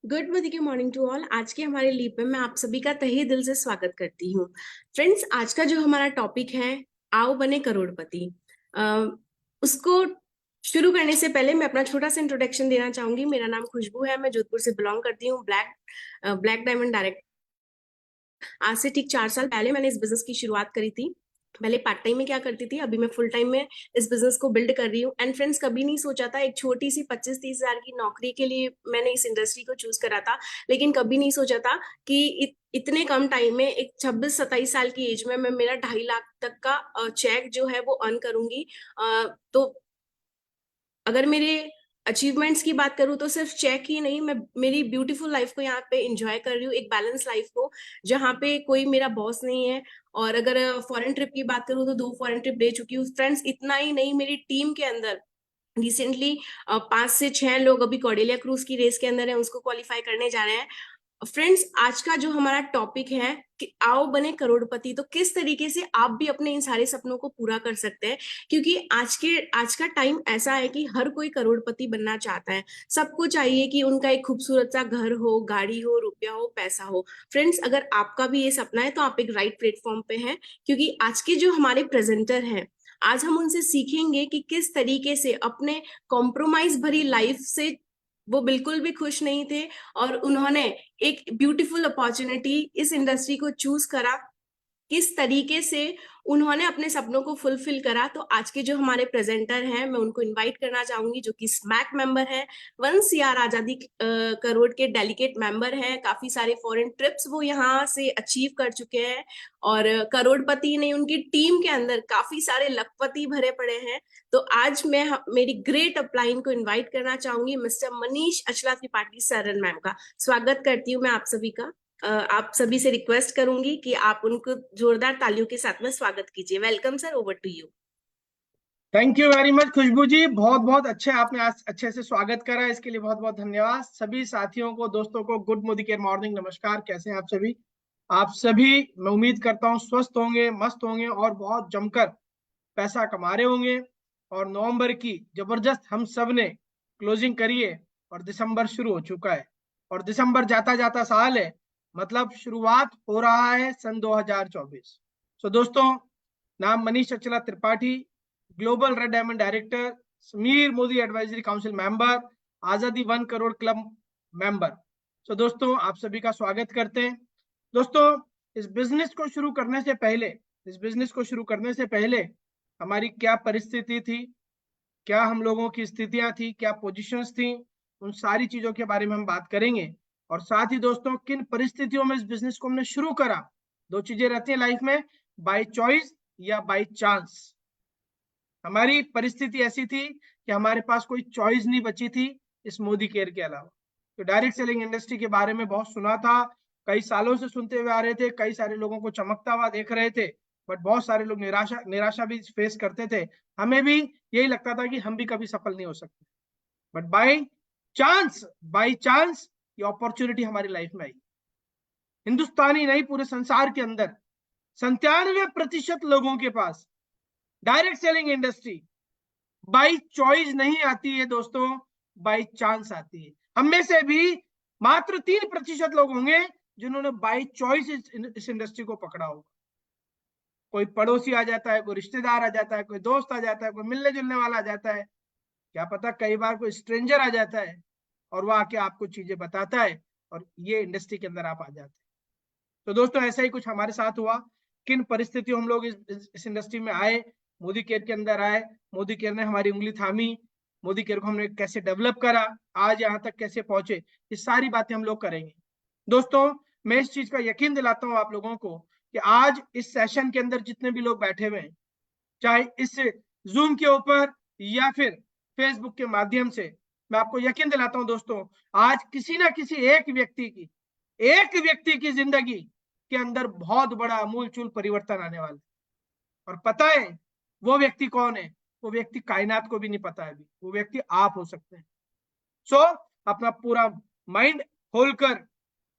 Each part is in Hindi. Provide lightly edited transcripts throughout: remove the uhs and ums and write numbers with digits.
Good morning to all. आज के हमारे लीप में मैं आप सभी का तहे दिल से स्वागत करती हूँ। फ्रेंड्स, आज का जो हमारा टॉपिक है, आओ बने करोड़पति। उसको शुरू करने से पहले मैं अपना छोटा सा इंट्रोडक्शन देना चाहूंगी। मेरा नाम खुशबू है, मैं जोधपुर से बिलोंग करती हूँ। Black diamond direct. आज से ठीक 4 साल पहले मैंने इस बिजनेस की शुरुआत करी थी। पहले पार्ट टाइम में क्या करती थी, अभी मैं फुल टाइम में इस बिजनेस को बिल्ड कर रही हूँ। एंड फ्रेंड्स, कभी नहीं सोचा था एक छोटी सी 25-30 हजार की नौकरी के लिए मैंने इस इंडस्ट्री को चूज करा था। लेकिन कभी नहीं सोचा था कि इतने कम टाइम में, एक 26-27 साल की एज में, मैं मेरा 2.5 लाख तक का चेक जो है वो अर्न करूंगी। तो अगर मेरे अचीवमेंट्स की बात करूँ तो सिर्फ चेक ही नहीं, मैं मेरी ब्यूटीफुल लाइफ को यहाँ पे एंजॉय कर रही हूँ, एक बैलेंस लाइफ को, जहाँ पे कोई मेरा बॉस नहीं है। और अगर फॉरेन ट्रिप की बात करूँ तो 2 फॉरेन ट्रिप दे चुकी हूँ। फ्रेंड्स, इतना ही नहीं, मेरी टीम के अंदर रिसेंटली 5 से 6 लोग अभी कॉर्डेलिया क्रूज की रेस के अंदर है, उसको क्वालिफाई करने जा रहे हैं। फ्रेंड्स, आज का जो हमारा टॉपिक है कि आओ बने करोड़पति, तो किस तरीके से आप भी अपने इन सारे सपनों को पूरा कर सकते हैं। क्योंकि आज का टाइम ऐसा है कि हर कोई करोड़पति बनना चाहता है। सबको चाहिए कि उनका एक खूबसूरत सा घर हो, गाड़ी हो, रुपया हो, पैसा हो। फ्रेंड्स, अगर आपका भी ये सपना है तो आप एक राइट प्लेटफॉर्म पे हैं। क्योंकि आज के जो हमारे प्रेजेंटर हैं, आज हम उनसे सीखेंगे कि किस तरीके से अपने कॉम्प्रोमाइज भरी लाइफ से वो बिल्कुल भी खुश नहीं थे, और उन्होंने एक ब्यूटीफुल अपॉर्चुनिटी इस इंडस्ट्री को चूज करा, किस तरीके से उन्होंने अपने सपनों को फुलफिल करा। तो आज के जो हमारे प्रेजेंटर हैं, मैं उनको इनवाइट करना चाहूंगी, जो कि स्मैक मेंबर है, 1 CR आजादी करोड़ के डेलीगेट मेंबर हैं। काफी सारे फॉरेन ट्रिप्स वो यहाँ से अचीव कर चुके हैं, और करोड़पति नहीं, उनकी टीम के अंदर काफी सारे लखपति भरे पड़े हैं। तो आज मैं मेरी ग्रेट अपलाइन को इन्वाइट करना चाहूंगी, mister Manish Achala Tripathi sir and ma'am का स्वागत करती हूँ मैं आप सभी का। आप सभी से रिक्वेस्ट करूंगी कि आप उनको जोरदार तालियों के साथ में स्वागत कीजिए। Welcome sir, over to you. Thank you very much Khushboo ji, बहुत बहुत अच्छे आपने आज अच्छे से स्वागत करा, इसके लिए बहुत बहुत धन्यवाद। सभी साथियों को, दोस्तों को गुड मोदी केयर मॉर्निंग नमस्कार। कैसे हैं आप सभी? आप सभी, मैं उम्मीद करता हूँ स्वस्थ होंगे, मस्त होंगे और बहुत जमकर पैसा कमा रहे होंगे। और नवंबर की जबरदस्त हम सब ने क्लोजिंग करी है और दिसंबर शुरू हो चुका है, और दिसंबर जाता जाता साल है, मतलब शुरुआत हो रहा है सन 2024। सो दोस्तों, नाम Manish Achala Tripathi, global red diamond director, Sameer Modi advisory council member, आजादी 1 करोड़ क्लब मेंबर। सो दोस्तों, आप सभी का स्वागत करते हैं। दोस्तों, इस बिजनेस को शुरू करने से पहले इस बिजनेस को शुरू करने से पहले हमारी क्या परिस्थिति थी, क्या हम लोगों की स्थितियां थी, क्या पोजीशंस थी, उन सारी चीजों के बारे में हम बात करेंगे। और साथ ही दोस्तों, किन परिस्थितियों में इस बिजनेस को हमने शुरू करा। दो चीजें रहती हैं लाइफ में, बाय चॉइस या बाय चांस। हमारी परिस्थिति ऐसी थी कि हमारे पास कोई चॉइस नहीं बची थी इस मोदी केयर के अलावा। तो डायरेक्ट सेलिंग इंडस्ट्री के बारे में बहुत सुना था, कई सालों से सुनते हुए आ रहे थे, कई सारे लोगों को चमकता हुआ देख रहे थे, बट बहुत सारे लोग निराशा निराशा भी फेस करते थे। हमें भी यही लगता था कि हम भी कभी सफल नहीं हो सकते। बट बाई चांस ये अपॉर्चुनिटी हमारी लाइफ में आई। हिंदुस्तानी नहीं, पूरे संसार के अंदर 97% लोगों के पास direct selling industry by choice नहीं आती है दोस्तों, बाई चांस आती है। हम में से भी मात्र 3% लोग होंगे जिन्होंने बाई चॉइस इस इंडस्ट्री को पकड़ा होगा। कोई पड़ोसी आ जाता है, कोई रिश्तेदार आ जाता है, कोई दोस्त आ जाता है, कोई मिलने जुलने वाला आ जाता है, क्या पता कई बार कोई स्ट्रेंजर आ जाता है और वो आके आपको चीजें बताता है और ये इंडस्ट्री के अंदर आप आ जाते हैं। तो दोस्तों, ऐसा ही कुछ हमारे साथ हुआ। किन परिस्थितियों हम लोग इस इंडस्ट्री में आए, मोदी केयर के अंदर आए, मोदी केयर ने हमारी उंगली थामी, मोदी केयर को हमने कैसे डेवलप करा, आज यहाँ तक कैसे पहुंचे, ये सारी बातें हम लोग करेंगे। दोस्तों, मैं इस चीज का यकीन दिलाता हूँ आप लोगों को कि आज इस सेशन के अंदर जितने भी लोग बैठे हुए हैं, चाहे इस जूम के ऊपर या फिर फेसबुक के माध्यम से, मैं आपको यकीन दिलाता हूं दोस्तों, आज किसी ना किसी एक व्यक्ति की जिंदगी के अंदर बहुत बड़ा अमूल चूल परिवर्तन आने वाला है। और पता है वो व्यक्ति कौन है? वो व्यक्ति कायनात को भी नहीं पता है अभी, वो व्यक्ति आप हो सकते हैं। सो अपना पूरा माइंड खोलकर,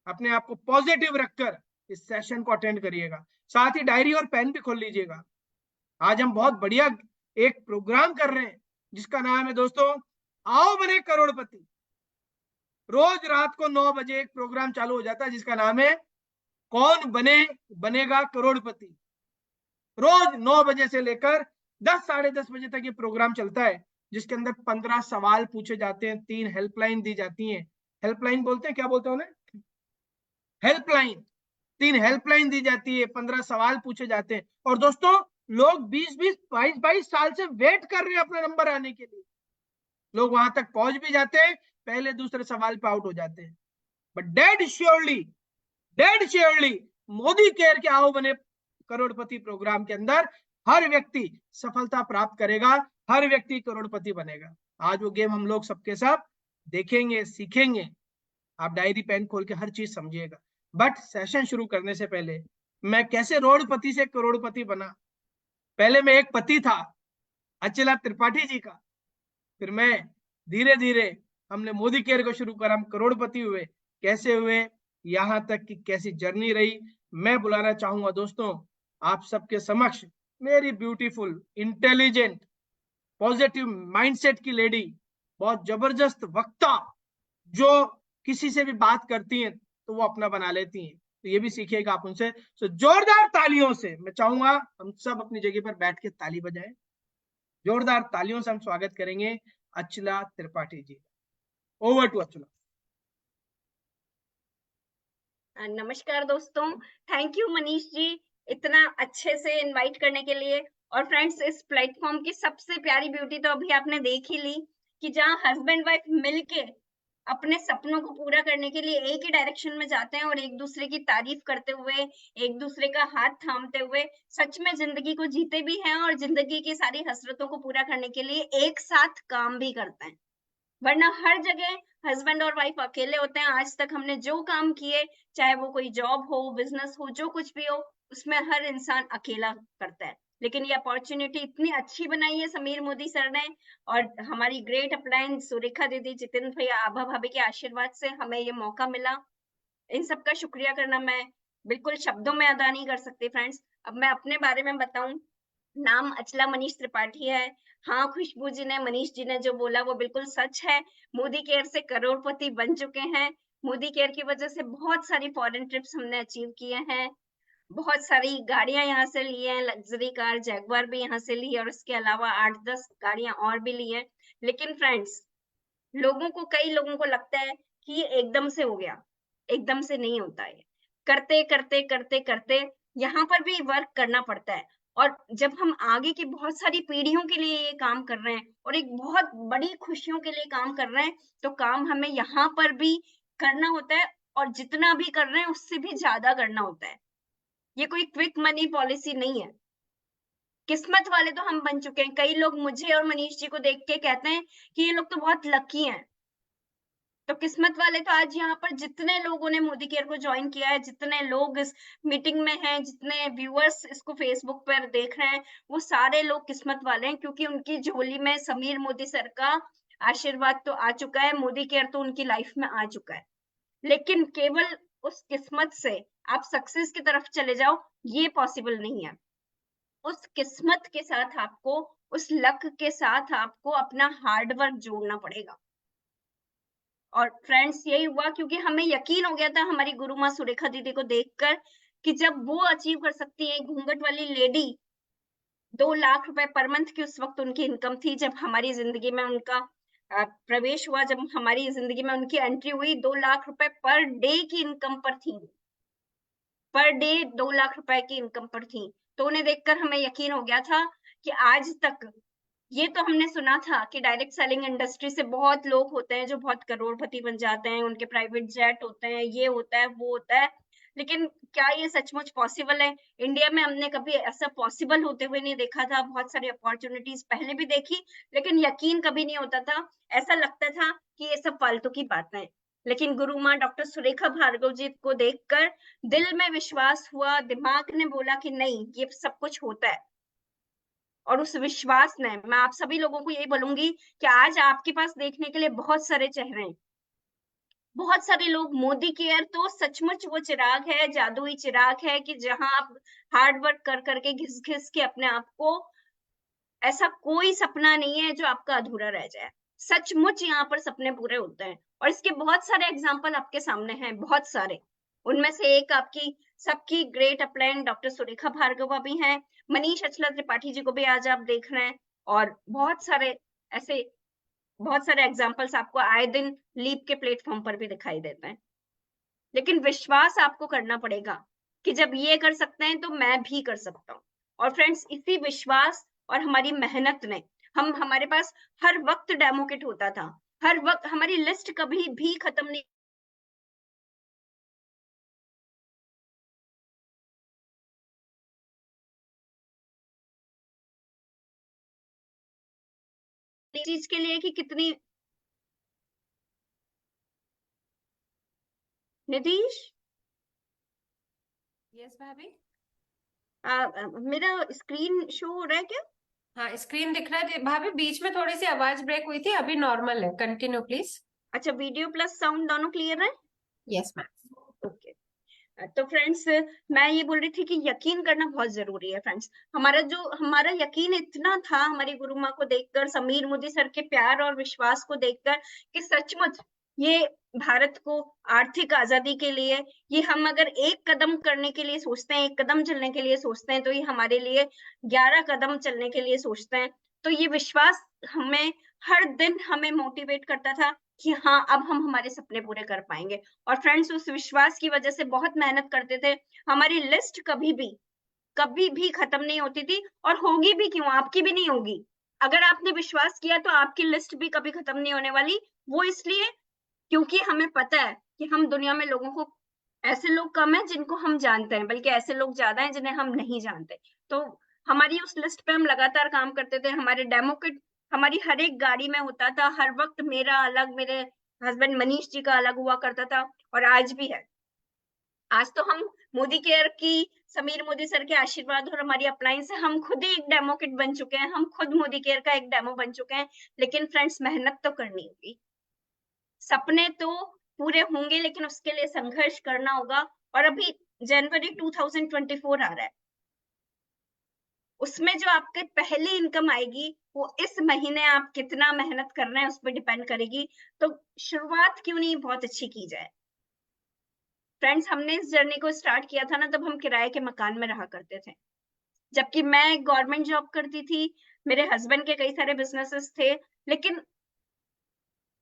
अपने आप को पॉजिटिव रखकर इस सेशन को अटेंड करिएगा। साथ ही डायरी और पेन भी खोल लीजिएगा। आज हम बहुत बढ़िया एक प्रोग्राम कर रहे हैं जिसका नाम है दोस्तों, आओ बने करोड़पति। रोज रात को 9 बजे एक प्रोग्राम चालू हो जाता है जिसका नाम है कौन बनेगा करोड़पति। रोज 9 बजे से लेकर 10 साढ़े 10 बजे तक ये प्रोग्राम चलता है, जिसके अंदर 15 सवाल पूछे जाते हैं, 3 हेल्पलाइन दी जाती हैं। हेल्पलाइन बोलते हैं, क्या बोलते हैं उन्हें? हेल्पलाइन। 3 हेल्पलाइन दी जाती है, 15 सवाल पूछे जाते हैं। और दोस्तों, लोग 20-20 22-22 साल से वेट कर रहे हैं अपना नंबर आने के लिए। लोग वहां तक पहुंच भी जाते हैं, पहले दूसरे सवाल पे आउट हो जाते हैं। But dead surely Modi care के आओ बने करोड़पति प्रोग्राम के अंदर हर व्यक्ति सफलता प्राप्त करेगा, हर व्यक्ति करोड़पति बनेगा। आज वो गेम हम लोग सबके सब देखेंगे, सीखेंगे। आप डायरी पेन खोल के हर चीज समझिएगा। बट सेशन शुरू करने से पहले मैं कैसे रोडपति से करोड़पति बना। पहले मैं एक पति था, अचला त्रिपाठी जी का। फिर मैं धीरे धीरे हमने मोदी केयर को शुरू करा, हम करोड़पति हुए। कैसे हुए, यहां तक कि कैसी जर्नी रही, मैं बुलाना चाहूंगा दोस्तों आप सबके समक्ष मेरी ब्यूटीफुल, इंटेलिजेंट, पॉजिटिव माइंडसेट की लेडी, बहुत जबरदस्त वक्ता, जो किसी से भी बात करती हैं तो वो अपना बना लेती हैं। तो ये भी सीखिएगा आप उनसे। तो जोरदार तालियों से मैं चाहूंगा हम सब अपनी जगह पर बैठ के ताली बजाएं। जोरदार तालियों से हम स्वागत करेंगे अचला त्रिपाठी जी। ओवर टू अचला। नमस्कार दोस्तों, थैंक यू मनीष जी इतना अच्छे से इनवाइट करने के लिए। और फ्रेंड्स, इस प्लेटफॉर्म की सबसे प्यारी ब्यूटी तो अभी आपने देख ही ली कि जहाँ हस्बैंड वाइफ मिलके अपने सपनों को पूरा करने के लिए एक ही डायरेक्शन में जाते हैं और एक दूसरे की तारीफ करते हुए, एक दूसरे का हाथ थामते हुए सच में जिंदगी को जीते भी हैं और जिंदगी की सारी हसरतों को पूरा करने के लिए एक साथ काम भी करते हैं। वरना हर जगह हस्बैंड और वाइफ अकेले होते हैं। आज तक हमने जो काम किए, चाहे वो कोई जॉब हो, बिजनेस हो, जो कुछ भी हो, उसमें हर इंसान अकेला करता है। लेकिन ये अपॉर्चुनिटी इतनी अच्छी बनाई है समीर मोदी सर ने और हमारी ग्रेट अपलाइन सुरेखा दीदी, जितेंद्र भैया, आभा भाभी के आशीर्वाद से हमें ये मौका मिला। इन सबका शुक्रिया करना मैं बिल्कुल शब्दों में अदा नहीं कर सकती। फ्रेंड्स, अब मैं अपने बारे में बताऊं, नाम अचला मनीष त्रिपाठी है। हाँ, खुशबू जी ने, मनीष जी ने जो बोला वो बिल्कुल सच है। मोदी केयर से करोड़पति बन चुके हैं। मोदी केयर की वजह से बहुत सारी फॉरेन ट्रिप्स हमने अचीव किए हैं, बहुत सारी गाड़ियां यहाँ से ली हैं, लग्जरी कार जैगवार भी यहाँ से ली है और उसके अलावा 8-10 गाड़ियां और भी ली हैं। लेकिन फ्रेंड्स, कई लोगों को लगता है कि ये एकदम से हो गया। एकदम से नहीं होता है, करते करते करते करते यहाँ पर भी वर्क करना पड़ता है। और जब हम आगे की बहुत सारी पीढ़ियों के लिए ये काम कर रहे हैं और एक बहुत बड़ी खुशियों के लिए काम कर रहे हैं, तो काम हमें यहाँ पर भी करना होता है और जितना भी कर रहे हैं उससे भी ज्यादा करना होता है। ये कोई क्विक मनी पॉलिसी नहीं है। किस्मत वाले तो हम बन चुके हैं। कई लोग मुझे और मनीष जी को देख के कहते हैं कि ये लोग तो बहुत लकी हैं। तो किस्मत वाले तो आज यहाँ पर जितने लोगों ने मोदी केयर को ज्वाइन किया है, जितने लोग इस मीटिंग में हैं, जितने व्यूअर्स इसको फेसबुक पर देख रहे हैं, वो सारे लोग किस्मत वाले हैं, क्योंकि उनकी झोली में समीर मोदी सर का आशीर्वाद तो आ चुका है, मोदी केयर तो उनकी लाइफ में आ चुका है। लेकिन केवल उस किस्मत से आप सक्सेस की तरफ चले जाओ, ये पॉसिबल नहीं है। उस किस्मत के साथ आपको, उस लक के साथ आपको अपना हार्ड वर्क जोड़ना पड़ेगा। और फ्रेंड्स, यही हुआ क्योंकि हमें यकीन हो गया था हमारी गुरु माँ सुरेखा दीदी को देखकर कि जब वो अचीव कर सकती है, घूंघट वाली लेडी, 2 लाख रुपए पर मंथ की उस वक्त उनकी इनकम थी जब हमारी जिंदगी में उनका प्रवेश हुआ, जब हमारी जिंदगी में उनकी एंट्री हुई, 2 लाख रुपए पर डे की इनकम पर थी। पर डे 2 लाख रुपए की इनकम पर थी। तो उन्हें देखकर हमें यकीन हो गया था कि आज तक, ये तो हमने सुना था कि डायरेक्ट सेलिंग इंडस्ट्री से बहुत लोग होते हैं जो बहुत करोड़पति बन जाते हैं, उनके प्राइवेट जेट होते हैं, ये होता है, वो होता है। लेकिन क्या ये सचमुच पॉसिबल है? इंडिया में हमने कभी ऐसा पॉसिबल होते हुए नहीं देखा था। बहुत सारी अपॉर्चुनिटीज पहले भी देखी, लेकिन यकीन कभी नहीं होता था। ऐसा लगता था कि ये सब फालतू की बातें। लेकिन गुरु माँ डॉक्टर सुरेखा भार्गव जी को देखकर दिल में विश्वास हुआ, दिमाग ने बोला कि नहीं, ये सब कुछ होता है। और उस विश्वास ने, मैं आप सभी लोगों को यही बोलूंगी कि आज आपके पास देखने के लिए बहुत सारे चेहरे हैं, बहुत सारे लोग। मोदी केयर तो सचमुच वो चिराग है, जादुई चिराग है कि जहां आप हार्ड वर्क कर करके, घिस घिस के अपने आप को, ऐसा कोई सपना नहीं है जो आपका अधूरा रह जाए। सचमुच यहाँ पर सपने पूरे होते हैं। और इसके बहुत सारे एग्जाम्पल आपके सामने हैं, बहुत सारे। उनमें से एक आपकी सबकी great upline doctor Surekha Bhargava भी हैं, मनीष अचला त्रिपाठी जी को भी आज आप देख रहे हैं, और बहुत सारे ऐसे बहुत सारे एग्जाम्पल्स आपको आए दिन लीप के प्लेटफॉर्म पर भी दिखाई देते हैं। लेकिन विश्वास आपको करना पड़ेगा कि जब ये कर सकते हैं तो मैं भी कर सकता हूँ। और फ्रेंड्स, इसी विश्वास और हमारी मेहनत ने हमारे पास हर वक्त डेमो किट होता था, हर वक्त हमारी लिस्ट कभी भी खत्म नहीं चीज के लिए कि कितनी। नितीश, यस भाभी। मेरा स्क्रीन शो हो रहा है क्या? हाँ, स्क्रीन दिख रहा है भाभी। बीच में थोड़ी सी आवाज ब्रेक हुई थी, अभी नॉर्मल है। Continue please. अच्छा, वीडियो प्लस साउंड दोनों क्लियर है? Yes ma'am. ओके। तो फ्रेंड्स, मैं ये बोल रही थी कि यकीन करना बहुत जरूरी है। फ्रेंड्स, हमारा यकीन इतना था हमारी गुरु माँ को देखकर, समीर मोदी सर के प्यार और विश्वास को देखकर, कि सचमुच ये भारत को आर्थिक आजादी के लिए, ये हम अगर एक कदम करने के लिए सोचते हैं, एक कदम चलने के लिए सोचते हैं, तो ये हमारे लिए 11 कदम चलने के लिए सोचते हैं। तो ये विश्वास हमें हर दिन हमें मोटिवेट करता था कि हाँ, अब हम हमारे सपने पूरे कर पाएंगे। और फ्रेंड्स, उस विश्वास की वजह से बहुत मेहनत करते थे। हमारी लिस्ट कभी भी खत्म नहीं होती थी, और होगी भी क्यों, आपकी भी नहीं होगी। अगर आपने विश्वास किया तो आपकी लिस्ट भी कभी खत्म नहीं होने वाली। वो इसलिए क्योंकि हमें पता है कि हम दुनिया में लोगों को, ऐसे लोग कम हैं जिनको हम जानते हैं, बल्कि ऐसे लोग ज्यादा हैं जिन्हें हम नहीं जानते। तो हमारी उस लिस्ट पे हम लगातार काम करते थे। हमारे डेमो किट हमारी हर एक गाड़ी में होता था, हर वक्त मेरा अलग, मेरे हस्बैंड मनीष जी का अलग हुआ करता था, और आज भी है। आज तो हम मोदी केयर की, समीर मोदी सर के आशीर्वाद और हमारी अपलाइन से हम खुद ही एक डेमो किट बन चुके हैं, हम खुद मोदी केयर का एक डेमो बन चुके हैं। लेकिन फ्रेंड्स, मेहनत तो करनी होगी। सपने तो पूरे होंगे, लेकिन उसके लिए संघर्ष करना होगा। और अभी जनवरी 2024 आ रहा है, उसमें जो आपके पहली इनकम आएगी वो इस महीने आप कितना मेहनत कर रहे हैं उस पर डिपेंड करेगी। तो शुरुआत क्यों नहीं बहुत अच्छी की जाए। फ्रेंड्स, हमने इस जर्नी को स्टार्ट किया था ना, तब हम किराए के मकान में रहा करते थे, जबकि मैं गवर्नमेंट जॉब करती थी। मेरे हस्बैंड के कई सारे बिजनेसेस थे, लेकिन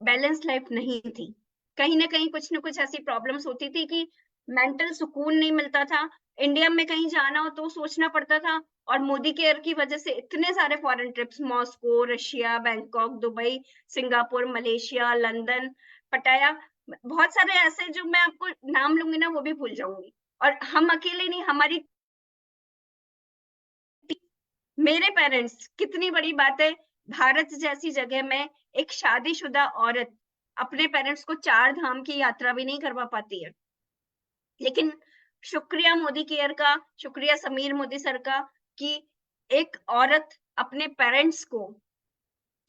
बैलेंस लाइफ नहीं थी। कहीं ना कहीं कुछ ना कुछ ऐसी प्रॉब्लम्स होती थी कि मेंटल सुकून नहीं मिलता था। इंडिया में कहीं जाना हो तो सोचना पड़ता था। और मोदी केयर की वजह से इतने सारे foreign trips, Moscow, Russia, Bangkok, Dubai, Singapore, Malaysia, London, पटाया, बहुत सारे ऐसे जो मैं आपको नाम लूंगी ना वो भी भूल जाऊंगी। और हम अकेले नहीं, हमारी, मेरे पेरेंट्स, कितनी बड़ी बात है, भारत जैसी जगह में एक शादीशुदा औरत अपने पेरेंट्स को 4 धाम की यात्रा भी नहीं करवा पाती है। लेकिन शुक्रिया मोदी केयर का, शुक्रिया समीर मोदी सर का, कि एक औरत अपने पेरेंट्स को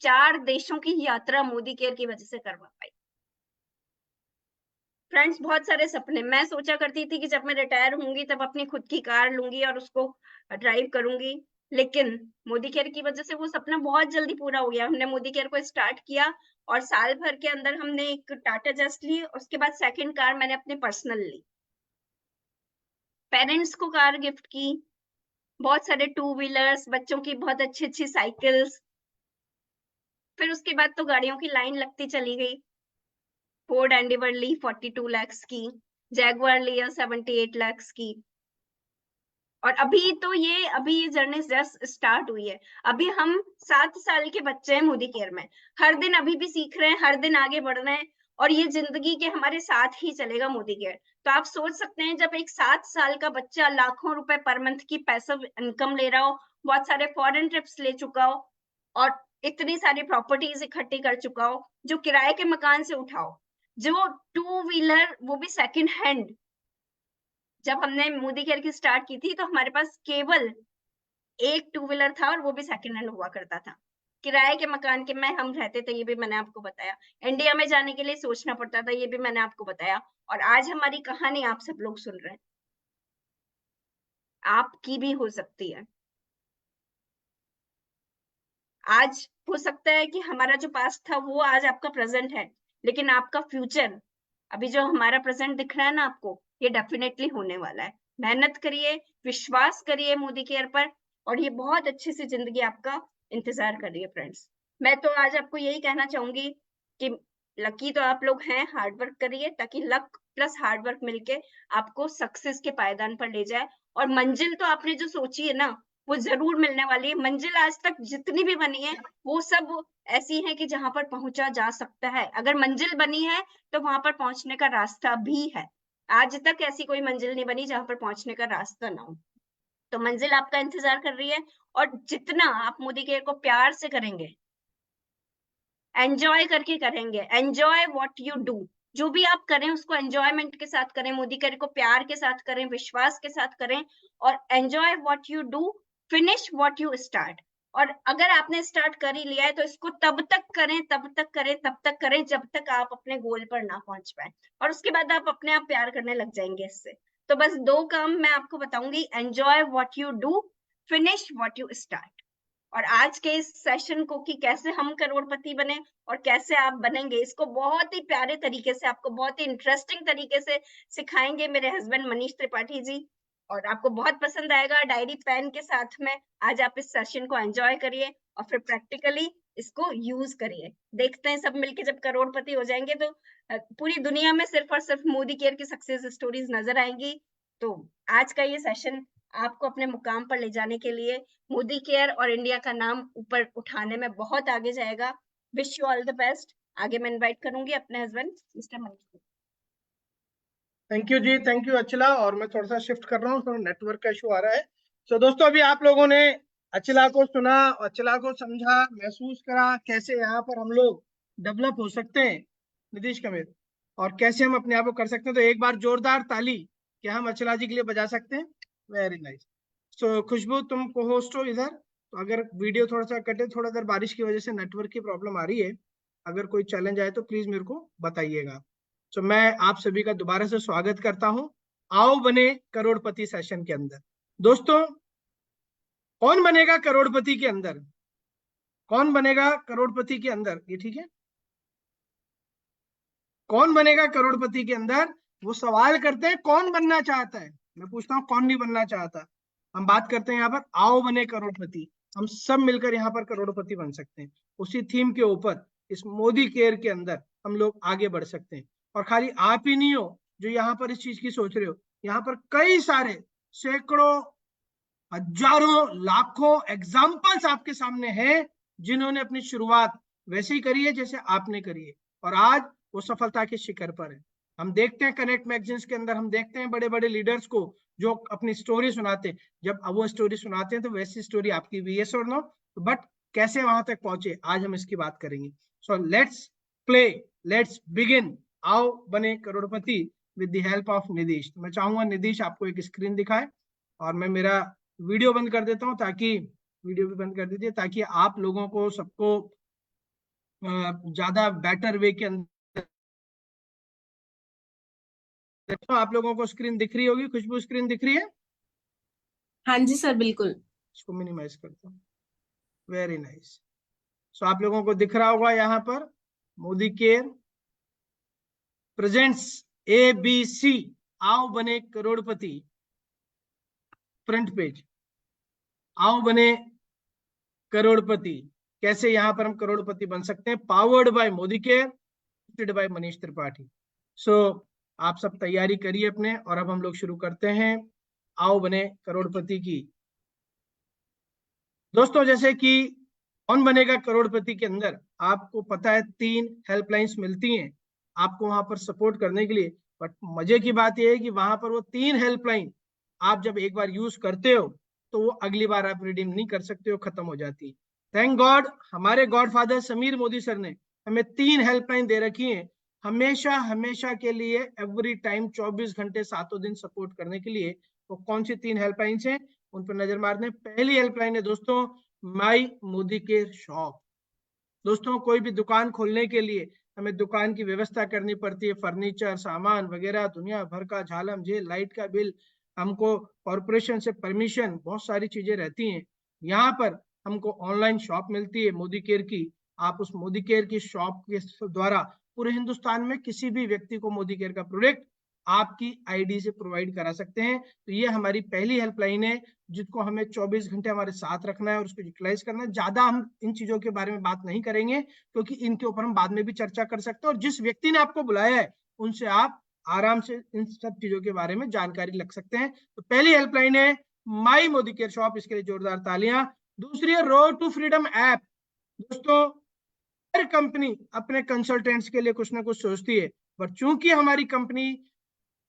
4 देशों की यात्रा मोदी केयर की वजह से करवा पाई। फ्रेंड्स, बहुत सारे सपने मैं सोचा करती थी कि जब मैं रिटायर होंगी तब अपनी खुद की कार लूंगी और उसको ड्राइव करूंगी। लेकिन मोदी केयर की वजह से वो सपना बहुत जल्दी पूरा हो गया। हमने मोदी केयर को स्टार्ट किया और साल भर के अंदर हमने एक टाटा जस्ट ली, उसके बाद सेकंड कार मैंने अपने पर्सनल ली, पेरेंट्स को कार गिफ्ट की, बहुत सारे 2 व्हीलर्स, बच्चों की बहुत अच्छी अच्छी साइकिल्स। फिर उसके बाद तो गाड़ियों की लाइन लगती चली गई। फोर्ड एंडेवर ली 42 लाख की, जैगुआर लिया 78 लाख की। और अभी ये जर्नी जस्ट स्टार्ट हुई है। अभी हम 7 साल के बच्चे हैं मोदी केयर में, हर दिन अभी भी सीख रहे हैं, हर दिन आगे बढ़ रहे हैं, और ये जिंदगी के हमारे साथ ही चलेगा मोदी केयर। तो आप सोच सकते हैं, जब एक 7 साल का बच्चा लाखों रुपए पर मंथ की पैसिव इनकम ले रहा हो, बहुत सारे फॉरेन ट्रिप्स ले चुका हो, और इतनी सारी प्रॉपर्टीज इकट्ठी कर चुका हो, जो किराए के मकान से उठाओ, जो 2 व्हीलर, वो भी सेकंड हैंड। जब हमने मोदी केयर की स्टार्ट की थी तो हमारे पास केवल एक 2 व्हीलर था, और वो भी सेकंड हैंड हुआ करता था। किराए के मकान के में हम रहते थे, ये भी मैंने आपको बताया। इंडिया में जाने के लिए सोचना पड़ता था, ये भी मैंने आपको बताया। और आज हमारी कहानी आप सब लोग सुन रहे हैं, आपकी भी हो सकती है। आज हो सकता है कि हमारा जो पास्ट था वो आज आपका प्रेजेंट है, लेकिन आपका फ्यूचर, अभी जो हमारा प्रेजेंट दिख रहा है ना आपको, ये डेफिनेटली होने वाला है। मेहनत करिए, विश्वास करिए मोदी केयर पर, और ये बहुत अच्छी सी जिंदगी आपका इंतजार कर रही है फ्रेंड्स। मैं तो आज आपको यही कहना चाहूंगी कि लकी तो आप लोग हैं, हार्ड वर्क करिए ताकि लक प्लस हार्ड वर्क मिलके आपको सक्सेस के पायदान पर ले जाए। और मंजिल तो आपने जो सोची है ना, वो जरूर मिलने वाली है। मंजिल आज तक जितनी भी बनी है वो सब ऐसी है कि जहां पर पहुंचा जा सकता है। अगर मंजिल बनी है तो वहां पर पहुंचने का रास्ता भी है। आज तक ऐसी कोई मंजिल नहीं बनी जहां पर पहुंचने का रास्ता ना हो। तो मंजिल आपका इंतजार कर रही है, और जितना आप मोदी केयर को प्यार से करेंगे, एंजॉय करके करेंगे, एंजॉय व्हाट यू डू, जो भी आप करें उसको एंजॉयमेंट के साथ करें, मोदी केयर को प्यार के साथ करें, विश्वास के साथ करें, और enjoy what you do, finish what you start. और अगर आपने स्टार्ट कर ही लिया है तो इसको तब तक करें, तब तक करें, तब तक करें जब तक आप अपने गोल पर ना पहुंच पाए, और उसके बाद आप अपने आप प्यार करने लग जाएंगे इससे। तो बस 2 काम मैं आपको बताऊंगी, enjoy what you do, finish what you start. और आज के इस सेशन को कि कैसे हम करोड़पति बने और कैसे आप बनेंगे, इसको बहुत ही प्यारे तरीके से, आपको बहुत ही इंटरेस्टिंग तरीके से सिखाएंगे मेरे हस्बैंड मनीष त्रिपाठी जी, और आपको बहुत पसंद आएगा। डायरी पेन के साथ में आज आप इस सेशन को एंजॉय करिए और फिर प्रैक्टिकली इसको यूज करिए। देखते हैं सब मिलके जब करोड़पति हो जाएंगे तो पूरी दुनिया में सिर्फ और सिर्फ मोदी केयर की सक्सेस स्टोरीज नजर आएंगी। तो आज का ये सेशन आपको अपने मुकाम पर ले जाने के लिए, मोदी केयर और इंडिया का नाम ऊपर उठाने में बहुत आगे जाएगा। Wish you all the best. आगे मैं इनवाइट करूंगी अपने husband mister Manish. Thank you ji, thank you Achala. और मैं थोड़ा सा शिफ्ट कर रहा हूँ, थोड़ा नेटवर्क का इशू आ रहा है। तो दोस्तों, अभी आप लोगों ने अचला को सुना, अचला को समझा, महसूस करा कैसे यहाँ पर हम लोग डेवलप हो सकते हैं नीतीश कमित, और कैसे हम अपने आप को कर सकते हैं। तो एक बार जोरदार ताली क्या हम अचला जी के लिए बजा सकते हैं? Very nice. सो खुशबू, तुम को होस्ट हो इधर, तो अगर वीडियो थोड़ा सा कटे, थोड़ा देर बारिश की वजह से नेटवर्क की प्रॉब्लम आ रही है, अगर कोई चैलेंज आए तो प्लीज मेरे को बताइएगा। तो मैं आप सभी का दोबारा से स्वागत करता हूं आओ बने करोड़पति सेशन के अंदर। दोस्तों, कौन बनेगा करोड़पति के अंदर? कौन बनेगा करोड़पति के अंदर? ये ठीक है, कौन बनेगा करोड़पति के अंदर? वो सवाल करते हैं कौन बनना चाहता है। मैं पूछता हूं कौन नहीं बनना चाहता। हम बात करते हैं यहाँ पर आओ बने करोड़पति। हम सब मिलकर यहाँ पर करोड़पति बन सकते हैं। उसी थीम के ऊपर इस मोदी केयर के अंदर हम लोग आगे बढ़ सकते हैं। और खाली आप ही नहीं हो जो यहाँ पर इस चीज की सोच रहे हो, यहाँ पर कई सारे सैकड़ों, हजारों, लाखों एग्जाम्पल्स आपके सामने हैं जिन्होंने अपनी शुरुआत वैसे ही करी है जैसे आपने करी है, और आज वो सफलता के शिखर पर है। हम देखते हैं कनेक्ट मैगजीन्स के अंदर, हम देखते हैं बड़े बड़े लीडर्स को जो अपनी स्टोरी सुनाते हैं। जब वो स्टोरी सुनाते हैं तो वैसी स्टोरी आपकी भी, यस और नो? बट कैसे वहां तक पहुंचे, आज हम इसकी बात करेंगे। So let's play, let's begin. आओ बने करोड़पति with the help of Nidhish. मैं चाहूंगा निधीश आपको एक स्क्रीन दिखाए, और मैं मेरा वीडियो बंद कर देता हूं, ताकि वीडियो भी बंद कर दीजिए, ताकि आप लोगों को सबको ज्यादा बेटर वे के अंदर। आप लोगों को स्क्रीन दिख रही होगी, खुशबू स्क्रीन दिख रही है? हाँ जी सर, बिल्कुल। इसको मिनिमाइज करता हूँ। Very nice. सो आप लोगों को दिख रहा होगा यहाँ पर मोदी केयर प्रेजेंट्स ABC आओ बने करोड़पति, फ्रंट पेज। आओ बने करोड़पति, कैसे यहाँ पर हम करोड़पति बन सकते हैं, powered by Modi Care, by Manish Tripathi. So आप सब तैयारी करिए अपने, और अब हम लोग शुरू करते हैं आओ बने करोड़पति की। दोस्तों, जैसे कि कौन बनेगा करोड़पति के अंदर आपको पता है 3 हेल्पलाइंस मिलती हैं आपको वहां पर सपोर्ट करने के लिए। बट मजे की बात यह है कि वहां पर वो 3 हेल्पलाइन आप जब एक बार यूज करते हो तो वो अगली बार आप रिडीम नहीं कर सकते हो, खत्म हो जाती है। थैंक गॉड हमारे गॉडफादर समीर मोदी सर ने हमें 3 हेल्पलाइन दे रखी है, हमेशा हमेशा के लिए, एवरी टाइम, 24 घंटे 7 दिन सपोर्ट करने के लिए। वो कौन सी 3 हेल्पलाइन है उन पर नजर मारने। पहली हेल्पलाइन है दोस्तों माई मोदी केयर शॉप। दोस्तों, कोई भी दुकान खोलने के लिए हमें दुकान की व्यवस्था करनी पड़ती है, फर्नीचर, सामान वगैरह, दुनिया भर का झालम झेल, लाइट का बिल, हमको कॉर्पोरेशन से परमिशन, बहुत सारी चीजें रहती हैं। यहाँ पर हमको ऑनलाइन शॉप मिलती है मोदी केयर की। आप उस मोदी केयर की शॉप के द्वारा पूरे हिंदुस्तान में किसी भी व्यक्ति को मोदी केयर का प्रोडक्ट आपकी आईडी से प्रोवाइड करा सकते हैं। तो ये हमारी पहली हेल्पलाइन है जिसको हमें 24 घंटे हमारे साथ रखना है और उसको यूटिलाइज करना है। ज्यादा हम इन चीजों के बारे में बात नहीं करेंगे क्योंकि इनके ऊपर हम बाद में भी चर्चा कर सकते हैं, और जिस व्यक्ति ने आपको बुलाया है उनसे आप आराम से इन सब चीजों के बारे में जानकारी लग सकते हैं। तो पहली हेल्पलाइन है माई मोदी केयर शॉप, इसके लिए जोरदार तालियां। दूसरी है रोड टू फ्रीडम ऐप। दोस्तों, हर कंपनी अपने कंसल्टेंट्स के लिए कुछ ना कुछ सोचती है, पर चूंकि हमारी कंपनी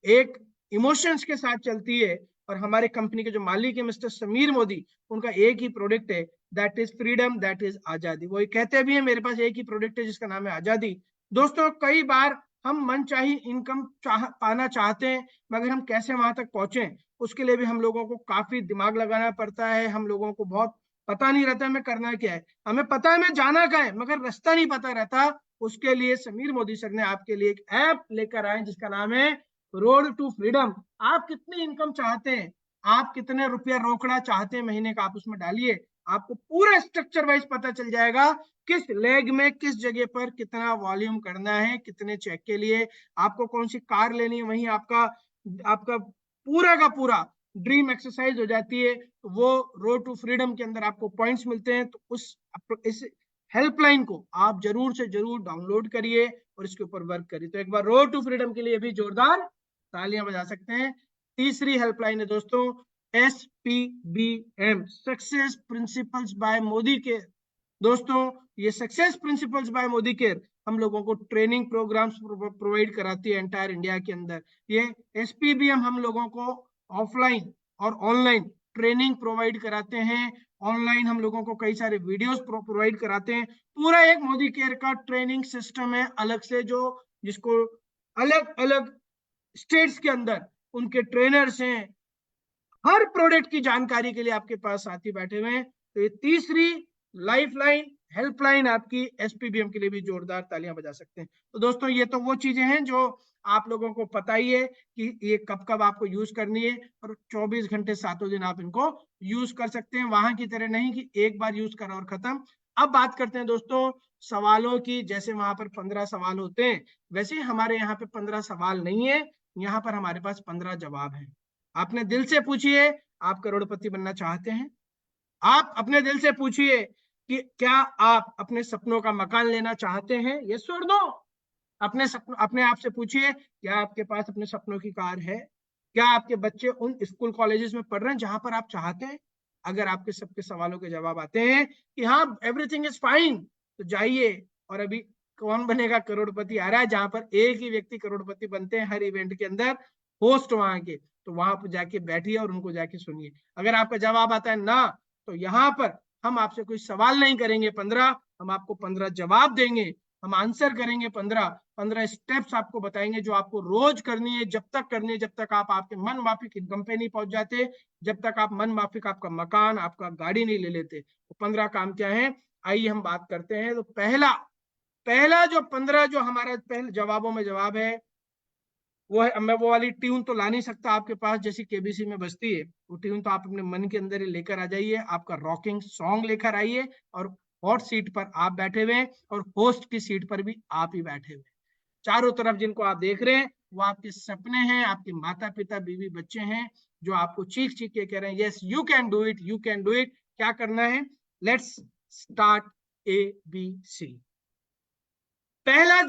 एक इमोशंस के साथ चलती है और हमारे कंपनी के जो मालिक है मिस्टर समीर मोदी, उनका एक ही प्रोडक्ट है, that is freedom, that is आजादी। वो कहते भी है मेरे पास एक ही प्रोडक्ट है जिसका नाम है आजादी। दोस्तों, कई बार हम मनचाही इनकम पाना चाहते हैं, मगर हम कैसे वहां तक पहुंचे उसके लिए भी हम लोगों को काफी दिमाग लगाना पड़ता है। हम लोगों को बहुत पता नहीं रहता हमें करना क्या है। हमें पता है हमें जाना क्या है, मगर रास्ता नहीं पता रहता। उसके लिए समीर मोदी सर ने आपके लिए एक ऐप लेकर आए जिसका नाम है रोड टू फ्रीडम। आप कितनी इनकम चाहते हैं, आप कितने रुपया रोकड़ा चाहते हैं महीने का, आप उसमें डालिए, आपको पूरा स्ट्रक्चर वाइज पता चल जाएगा किस लेग में किस जगह पर कितना वॉल्यूम करना है, कितने चेक के लिए आपको कौन सी कार लेनी है। वहीं आपका आपका पूरा का पूरा ड्रीम एक्सरसाइज हो जाती है। तो वो रोड टू फ्रीडम के अंदर आपको पॉइंट्स मिलते हैं। तो इस हेल्पलाइन को आप जरूर से जरूर डाउनलोड करिए और इसके ऊपर वर्क करिए। तो एक बार रोड टू फ्रीडम के लिए भी जोरदार तालियां बजा सकते हैं। तीसरी हेल्पलाइन है दोस्तों SPBM, success principles by Modi care. दोस्तों, ये success principles by Modi care हम लोगों को ट्रेनिंग प्रोग्राम्स प्रोवाइड कराती है एंटायर इंडिया के अंदर। ये SPBM हम लोगों को ऑफलाइन और ऑनलाइन ट्रेनिंग प्रोवाइड कराते हैं। ऑनलाइन हम लोगों को कई सारे वीडियोस प्रोवाइड कराते हैं। पूरा एक मोदी केयर का ट्रेनिंग सिस्टम है अलग से, जो जिसको अलग अलग स्टेट्स के अंदर उनके ट्रेनर्स हैं। हर प्रोडक्ट की जानकारी के लिए आपके पास साथी बैठे हुए हैं। तो ये तीसरी लाइफलाइन हेल्पलाइन आपकी SPBM के लिए भी जोरदार तालियां बजा सकते हैं। तो दोस्तों, ये तो वो चीजें हैं जो आप लोगों को पता ही है कि ये कब कब आपको यूज करनी है, और 24 घंटे 7 दिन आप इनको यूज कर सकते हैं। वहां की तरह नहीं कि एक बार यूज करो और खत्म। अब बात करते हैं दोस्तों सवालों की। जैसे वहां पर 15 सवाल होते हैं, वैसे हमारे यहाँ पे 15 सवाल नहीं है, यहाँ पर हमारे पास 15 जवाब है। अपने दिल से पूछिए, आप करोड़पति बनना चाहते हैं? आप अपने दिल से पूछिए कि क्या आप अपने सपनों का मकान लेना चाहते हैं? यस और नो? अपने आप से पूछिए, क्या आपके पास अपने सपनों की कार है? क्या आपके बच्चे उन स्कूल कॉलेजेस में पढ़ रहे हैं जहां पर आप चाहते हैं? अगर आपके सबके सवालों के जवाब आते हैं कि हाँ एवरीथिंग इज फाइन, तो जाइए। और अभी कौन बनेगा करोड़पति आ रहा है, जहां पर एक ही व्यक्ति करोड़पति बनते हैं हर इवेंट के अंदर, होस्ट वहां के। तो वहां पर जाके बैठिए और उनको जाके सुनिए। अगर आपका जवाब आता है ना, तो यहाँ पर हम आपसे कोई सवाल नहीं करेंगे 15, हम आपको 15 जवाब देंगे, हम आंसर करेंगे 15 स्टेप्स आपको बताएंगे जो आपको रोज करनी है। जब तक करनी है जब तक आप आपके मन माफिक इनकम पे नहीं पहुंच जाते, जब तक आप मन माफिक आपका मकान आपका गाड़ी नहीं ले लेते। तो 15 काम क्या है, आइए हम बात करते हैं। तो पहला जो 15 जो हमारा पहले जवाबों में जवाब है वो है, मैं वो वाली ट्यून तो ला नहीं सकता आपके पास जैसी KBC में बजती है, वो ट्यून तो आप अपने मन के अंदर ही लेकर आ जाइए। आपका रॉकिंग सॉन्ग लेकर आइए, और हॉट सीट पर आप बैठे हुए हैं और होस्ट की सीट पर भी आप ही बैठे हुए हैं। चारों तरफ जिनको आप देख रहे हैं वो आपके सपने हैं, आपके माता पिता बीवी बच्चे हैं, जो आपको चीख चीख के कह रहे हैं yes you can do it, you can do it. क्या करना है, लेट्स स्टार्ट ABC। पहला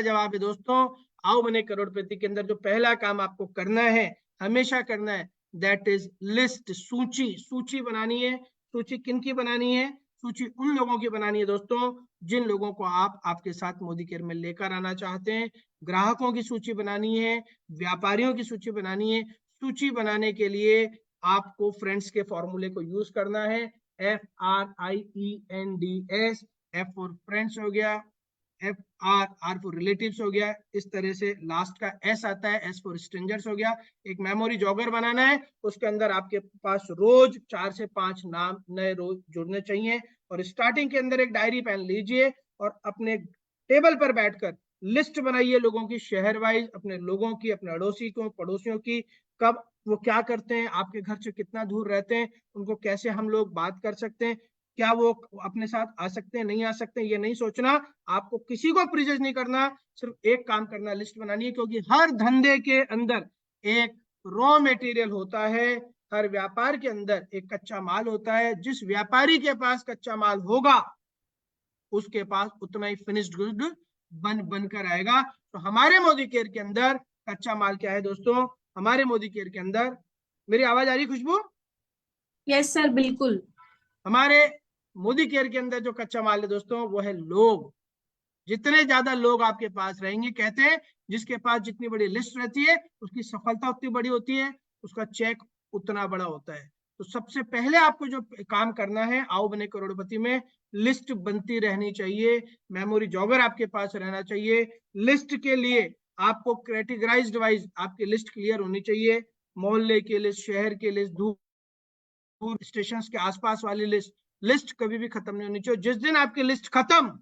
जवाब है दोस्तों, आओ बने करोड़पति के अंदर जो पहला काम आपको करना है, हमेशा करना है, दैट इज लिस्ट, सूची बनानी है। सूची किनकी बनानी है? सूची उन लोगों की बनानी है दोस्तों जिन लोगों को आप आपके साथ मोदी केयर में लेकर आना चाहते हैं। ग्राहकों की सूची बनानी है, व्यापारियों की सूची बनानी है। सूची बनाने के लिए आपको फ्रेंड्स के फॉर्मूले को यूज करना है, FRIENDS। F फॉर फ्रेंड्स हो गया, R फॉर रिलेटिव्स हो गया, इस तरह से लास्ट का S आता है, S फॉर स्ट्रेंजर्स हो गया। एक मेमोरी जॉगर बनाना है, उसके अंदर आपके पास रोज 4 से 5 नाम नए रोज जुड़ने चाहिए। और स्टार्टिंग के अंदर एक डायरी पेन लीजिए और अपने टेबल पर बैठकर लिस्ट बनाइए लोगों की, शहर वाइज, अपने लोगों की, अपने अड़ोसी को, पड़ोसियों की, कब वो क्या करते हैं, आपके घर से कितना दूर रहते हैं, उनको कैसे हम लोग बात कर सकते हैं। क्या वो अपने साथ आ सकते हैं नहीं आ सकते हैं, ये नहीं सोचना। आपको किसी को प्रीजज नहीं करना, सिर्फ एक काम करना, लिस्ट बनानी है। क्योंकि हर धंधे के अंदर एक रॉ मटेरियल होता है, हर व्यापार के अंदर एक कच्चा माल होता है। जिस व्यापारी के पास कच्चा माल होगा उसके पास उतना ही फिनिश्ड गुड बनकर आएगा। तो हमारे मोदी केयर के अंदर कच्चा माल क्या है दोस्तों? हमारे मोदी केयर के अंदर, मेरी आवाज आ रही खुशबू? यस सर, बिल्कुल। हमारे मोदी केयर के अंदर जो कच्चा माल है दोस्तों वो है लोग। जितने ज्यादा लोग आपके पास रहेंगे, कहते हैं जिसके पास जितनी बड़ी लिस्ट रहती है उसकी सफलता उतनी बड़ी होती है, उसका चेक उतना बड़ा होता है। तो सबसे पहले आपको जो काम करना है आओ बने करोड़पति में, लिस्ट बनती रहनी चाहिए, मेमोरी जॉगर आपके पास रहना चाहिए। लिस्ट के लिए आपको कैटेगराइज्ड वाइज आपकी लिस्ट क्लियर होनी चाहिए। मोहल्ले की लिस्ट, शहर की लिस्ट, दूर स्टेशन के आसपास वाली लिस्ट। लिस्ट कभी भी खत्म नहीं होनी चाहिए। जिस दिन आपकी लिस्ट खत्म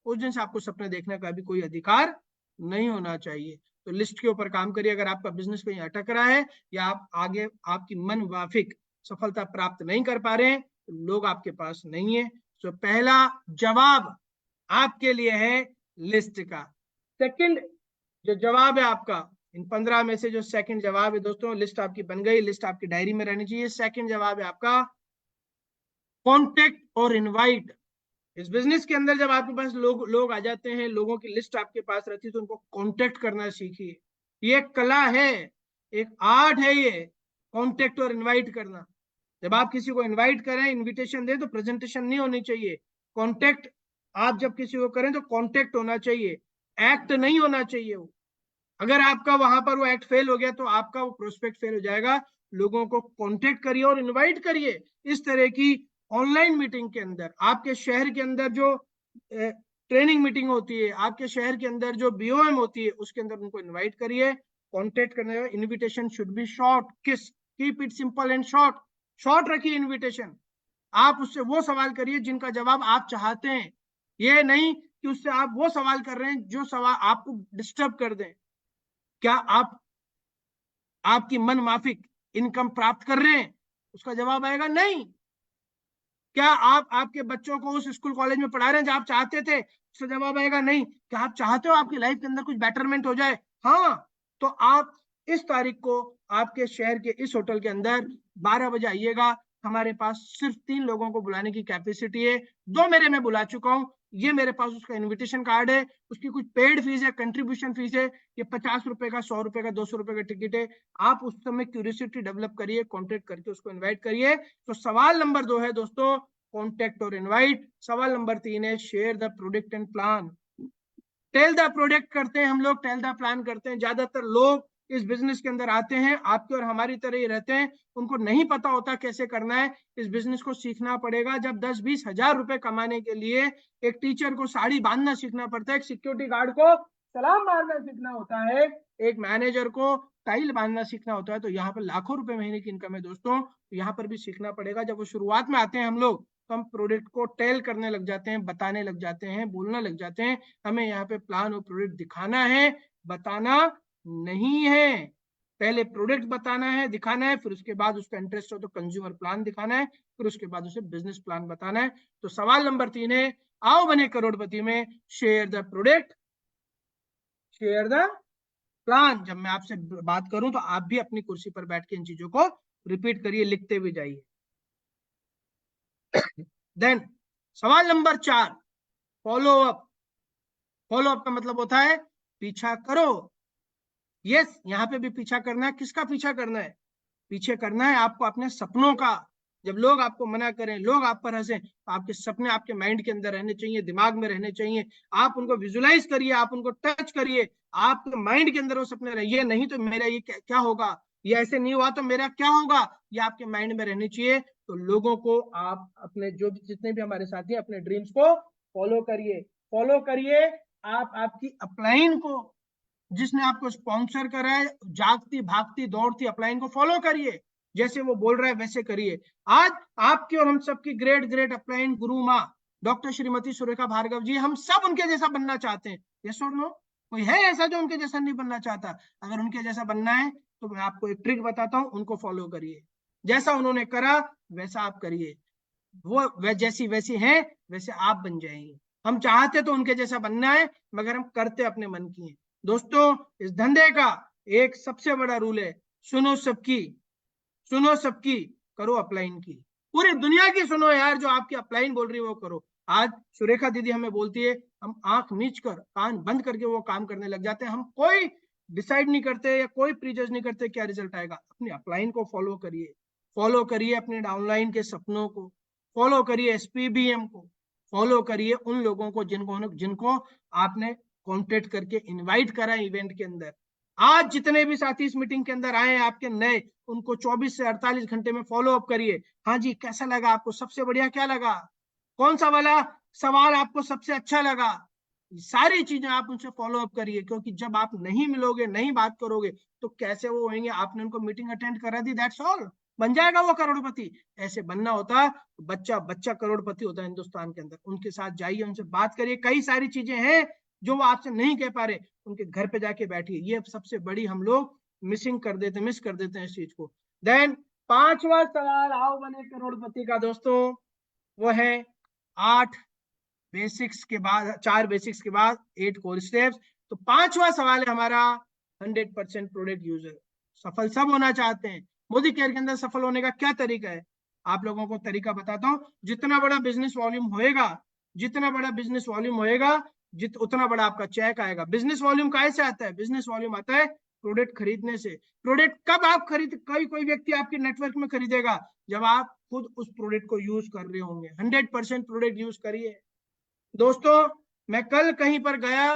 उस दिन से आपको सपने देखने का भी कोई अधिकार नहीं होना चाहिए। तो लिस्ट के ऊपर काम करिए। अगर आपका बिजनेस कहीं अटक रहा है या आप आगे आपकी मन वाफिक सफलता प्राप्त नहीं कर पा रहे हैं, तो लोग आपके पास नहीं है। तो पहला जवाब आपके लिए है लिस्ट का। सेकंड जो जवाब है आपका, इन 15 में से जो सेकंड जवाब है दोस्तों, लिस्ट आपकी बन गई, लिस्ट आपकी डायरी में रहनी चाहिए। सेकंड जवाब है आपका कॉन्टेक्ट और इनवाइट। इस बिजनेस के अंदर जब आपके पास लोग आ जाते हैं, लोगों की लिस्ट आपके पास रहती है, तो उनको कांटेक्ट करना सीखिए। ये एक कला है, एक आर्ट है ये, कांटेक्ट और इनवाइट करना। जब आप किसी को इनवाइट करें, इनविटेशन दें, तो प्रेजेंटेशन नहीं होनी चाहिए। कांटेक्ट आप जब किसी को करें तो कांटेक्ट होना चाहिए, एक्ट नहीं होना चाहिए वो। अगर आपका वहां पर वो एक्ट फेल हो गया तो आपका वो प्रोस्पेक्ट फेल हो जाएगा। लोगों को कांटेक्ट करिए और इनवाइट करिए। इस तरह की ऑनलाइन मीटिंग के अंदर, आपके शहर के अंदर जो ट्रेनिंग मीटिंग होती है, आपके शहर के अंदर जो बीओएम होती है, उसके अंदर उनको इनवाइट करिए। कांटेक्ट करने का invitation should be short, keep it simple and short. Short रखिए इनविटेशन। आप उससे वो सवाल करिए जिनका जवाब आप चाहते हैं, ये नहीं कि उससे आप वो सवाल कर रहे हैं जो सवाल आपको डिस्टर्ब कर दें। क्या आप आपकी मन माफिक इनकम प्राप्त कर रहे हैं? उसका जवाब आएगा नहीं। क्या आप आपके बच्चों को उस स्कूल कॉलेज में पढ़ा रहे हैं जो आप चाहते थे? उसका जवाब आएगा नहीं। क्या आप चाहते हो आपकी लाइफ के अंदर कुछ बेटरमेंट हो जाए? हाँ। तो आप इस तारीख को आपके शहर के इस होटल के अंदर 12 बजे आइएगा। हमारे पास सिर्फ 3 लोगों को बुलाने की कैपेसिटी है, 2 मेरे मैं बुला चुका हूँ। ये मेरे पास उसका इनविटेशन कार्ड है, उसकी कुछ पेड फीस है, कंट्रीब्यूशन फीस है। ये 50 रुपए का, 100 रुपए का, 200 रुपए का टिकट है। आप उस समय क्यूरियोसिटी डेवलप करिए, कॉन्टेक्ट करके उसको इन्वाइट करिए। तो सवाल नंबर 2 है दोस्तों कॉन्टेक्ट और इन्वाइट। सवाल नंबर 3 है share the product and plan. Tell the product करते हैं हम लोग, टेल द प्लान करते हैं। ज्यादातर लोग इस बिजनेस के अंदर आते हैं, आपके और हमारी तरह ही रहते हैं, उनको नहीं पता होता कैसे करना है। इस बिजनेस को सीखना पड़ेगा। जब 10-20 हजार रुपए कमाने के लिए एक टीचर को साड़ी बांधना सीखना पड़ता है, एक सिक्योरिटी गार्ड को सलाम मारना सीखना होता है, एक मैनेजर को टाइल बांधना सीखना होता है, तो यहाँ पर लाखों रुपए महीने की इनकम है दोस्तों। तो यहाँ पर भी सीखना पड़ेगा। जब वो शुरुआत में आते हैं हम लोग, तो हम प्रोडक्ट को टेल करने लग जाते हैं, बताने लग जाते हैं, बोलना लग जाते हैं। हमें यहाँ पे प्लान और प्रोडक्ट दिखाना है, बताना नहीं है। पहले प्रोडक्ट बताना है, दिखाना है, फिर उसके बाद उसका इंटरेस्ट हो तो कंज्यूमर प्लान दिखाना है, फिर उसके बाद उसे बिजनेस प्लान बताना है। तो सवाल नंबर 3 है आओ बने करोड़पति में, share the product, share the plan. जब मैं आपसे बात करूं तो आप भी अपनी कुर्सी पर बैठ के इन चीजों को रिपीट करिए, लिखते हुए जाइए। देन सवाल number 4, follow up. Follow up का मतलब होता है पीछा करो। यस, यहाँ पे भी पीछा करना है। किसका पीछा करना है? पीछे करना है आपको अपने सपनों का। जब लोग आपको मना करें, लोग आप पर हंसें, तो आपके सपने आपके माइंड के अंदर रहने चाहिए, दिमाग में रहने चाहिए। आप उनको विजुलाइज करिए, आप उनको टच करिए, आपके माइंड के अंदर वो सपने रहे। ये नहीं तो मेरा ये क्या होगा, ये ऐसे नहीं हुआ तो मेरा क्या होगा, ये आपके माइंड में रहनी चाहिए। तो लोगों को आप अपने जो जितने भी हमारे साथी अपने ड्रीम्स को फॉलो करिए, फॉलो करिए। आप आपकी अपलाइन को, जिसने आपको स्पॉन्सर करा है, जागती भागती दौड़ती अपलाइन को फॉलो करिए। जैसे वो बोल रहा है वैसे करिए। आज आपकी और हम सबकी ग्रेट ग्रेट अपलाइन गुरु माँ डॉक्टर श्रीमती सुरेखा भार्गव जी, हम सब उनके जैसा बनना चाहते हैं। यस और नो? कोई है ऐसा जो उनके जैसा नहीं बनना चाहता? अगर उनके जैसा बनना है तो मैं आपको एक ट्रिक बताता हूँ, उनको फॉलो करिए। जैसा उन्होंने करा वैसा आप करिए। वो जैसी वैसी हैं वैसे आप बन जाएंगे। हम चाहते तो उनके जैसा बनना है, मगर हम करते अपने मन की हैं। दोस्तों, इस धंधे का एक सबसे बड़ा रूल है, सुनो सबकी, सुनो सबकी, करो अपलाइन की। पूरी दुनिया की सुनो यार, जो आपकी अपलाइन बोल रही है वो करो। आज सुरेखा दीदी हमें बोलती है, हम आंख मीच कर कान बंद करके वो काम करने लग जाते हैं। हम कोई डिसाइड नहीं करते या कोई प्रीजज नहीं करते क्या रिजल्ट आएगा। अपनी अपलाइन को फॉलो करिए, फॉलो करिए अपने डाउनलाइन के सपनों को, फॉलो करिए SPBM को, फॉलो करिए उन लोगों को जिनको आपने कॉन्टेक्ट करके इनवाइट करा इवेंट के अंदर। आज जितने भी साथी इस मीटिंग के अंदर आए हैं आपके नए, उनको 24 से 48 घंटे में फॉलो अप करिए। हाँ जी, कैसा लगा आपको, सबसे बढ़िया क्या लगा, कौन सा वाला सवाल आपको सबसे अच्छा लगा, सारी चीजें आप उनसे फॉलो अप करिए। क्योंकि जब आप नहीं मिलोगे, नहीं बात करोगे, तो कैसे वो होंगे। आपने उनको मीटिंग अटेंड करा दी, दैट्स ऑल, बन जाएगा वो करोड़पति। ऐसे बनना होता तो बच्चा बच्चा करोड़पति होता हिंदुस्तान के अंदर। उनके साथ जाइए, उनसे बात करिए। कई सारी चीजें हैं जो वो आपसे नहीं कह पा रहे, उनके घर पे जाके बैठिए। ये सबसे बड़ी हम लोग मिस कर देते हैं इस चीज को। देन 5वां सवाल आओ बने करोड़पति का दोस्तों, वो है 8 बेसिक्स के बाद, 4 बेसिक्स के बाद 8 कोर स्टेप्स। तो 5वां सवाल है हमारा, 100% प्रोडक्ट यूजर। सफल सब होना चाहते हैं, मोदी केयर के अंदर सफल होने का क्या तरीका है, आप लोगों को तरीका बताता हूँ। जितना बड़ा बिजनेस वॉल्यूम होएगा, जितना बड़ा बिजनेस वॉल्यूम होएगा, उतना बड़ा आपका चेक आएगा। बिजनेस वॉल्यूम काहे से आता है, बिजनेस वॉल्यूम आता है प्रोडक्ट खरीदने से। प्रोडक्ट कब आप खरीद, कोई व्यक्ति आपके नेटवर्क में खरीदेगा, जब आप खुद उस प्रोडक्ट को यूज कर रहे होंगे। 100% प्रोडक्ट यूज करिए दोस्तों। मैं कल कहीं पर गया,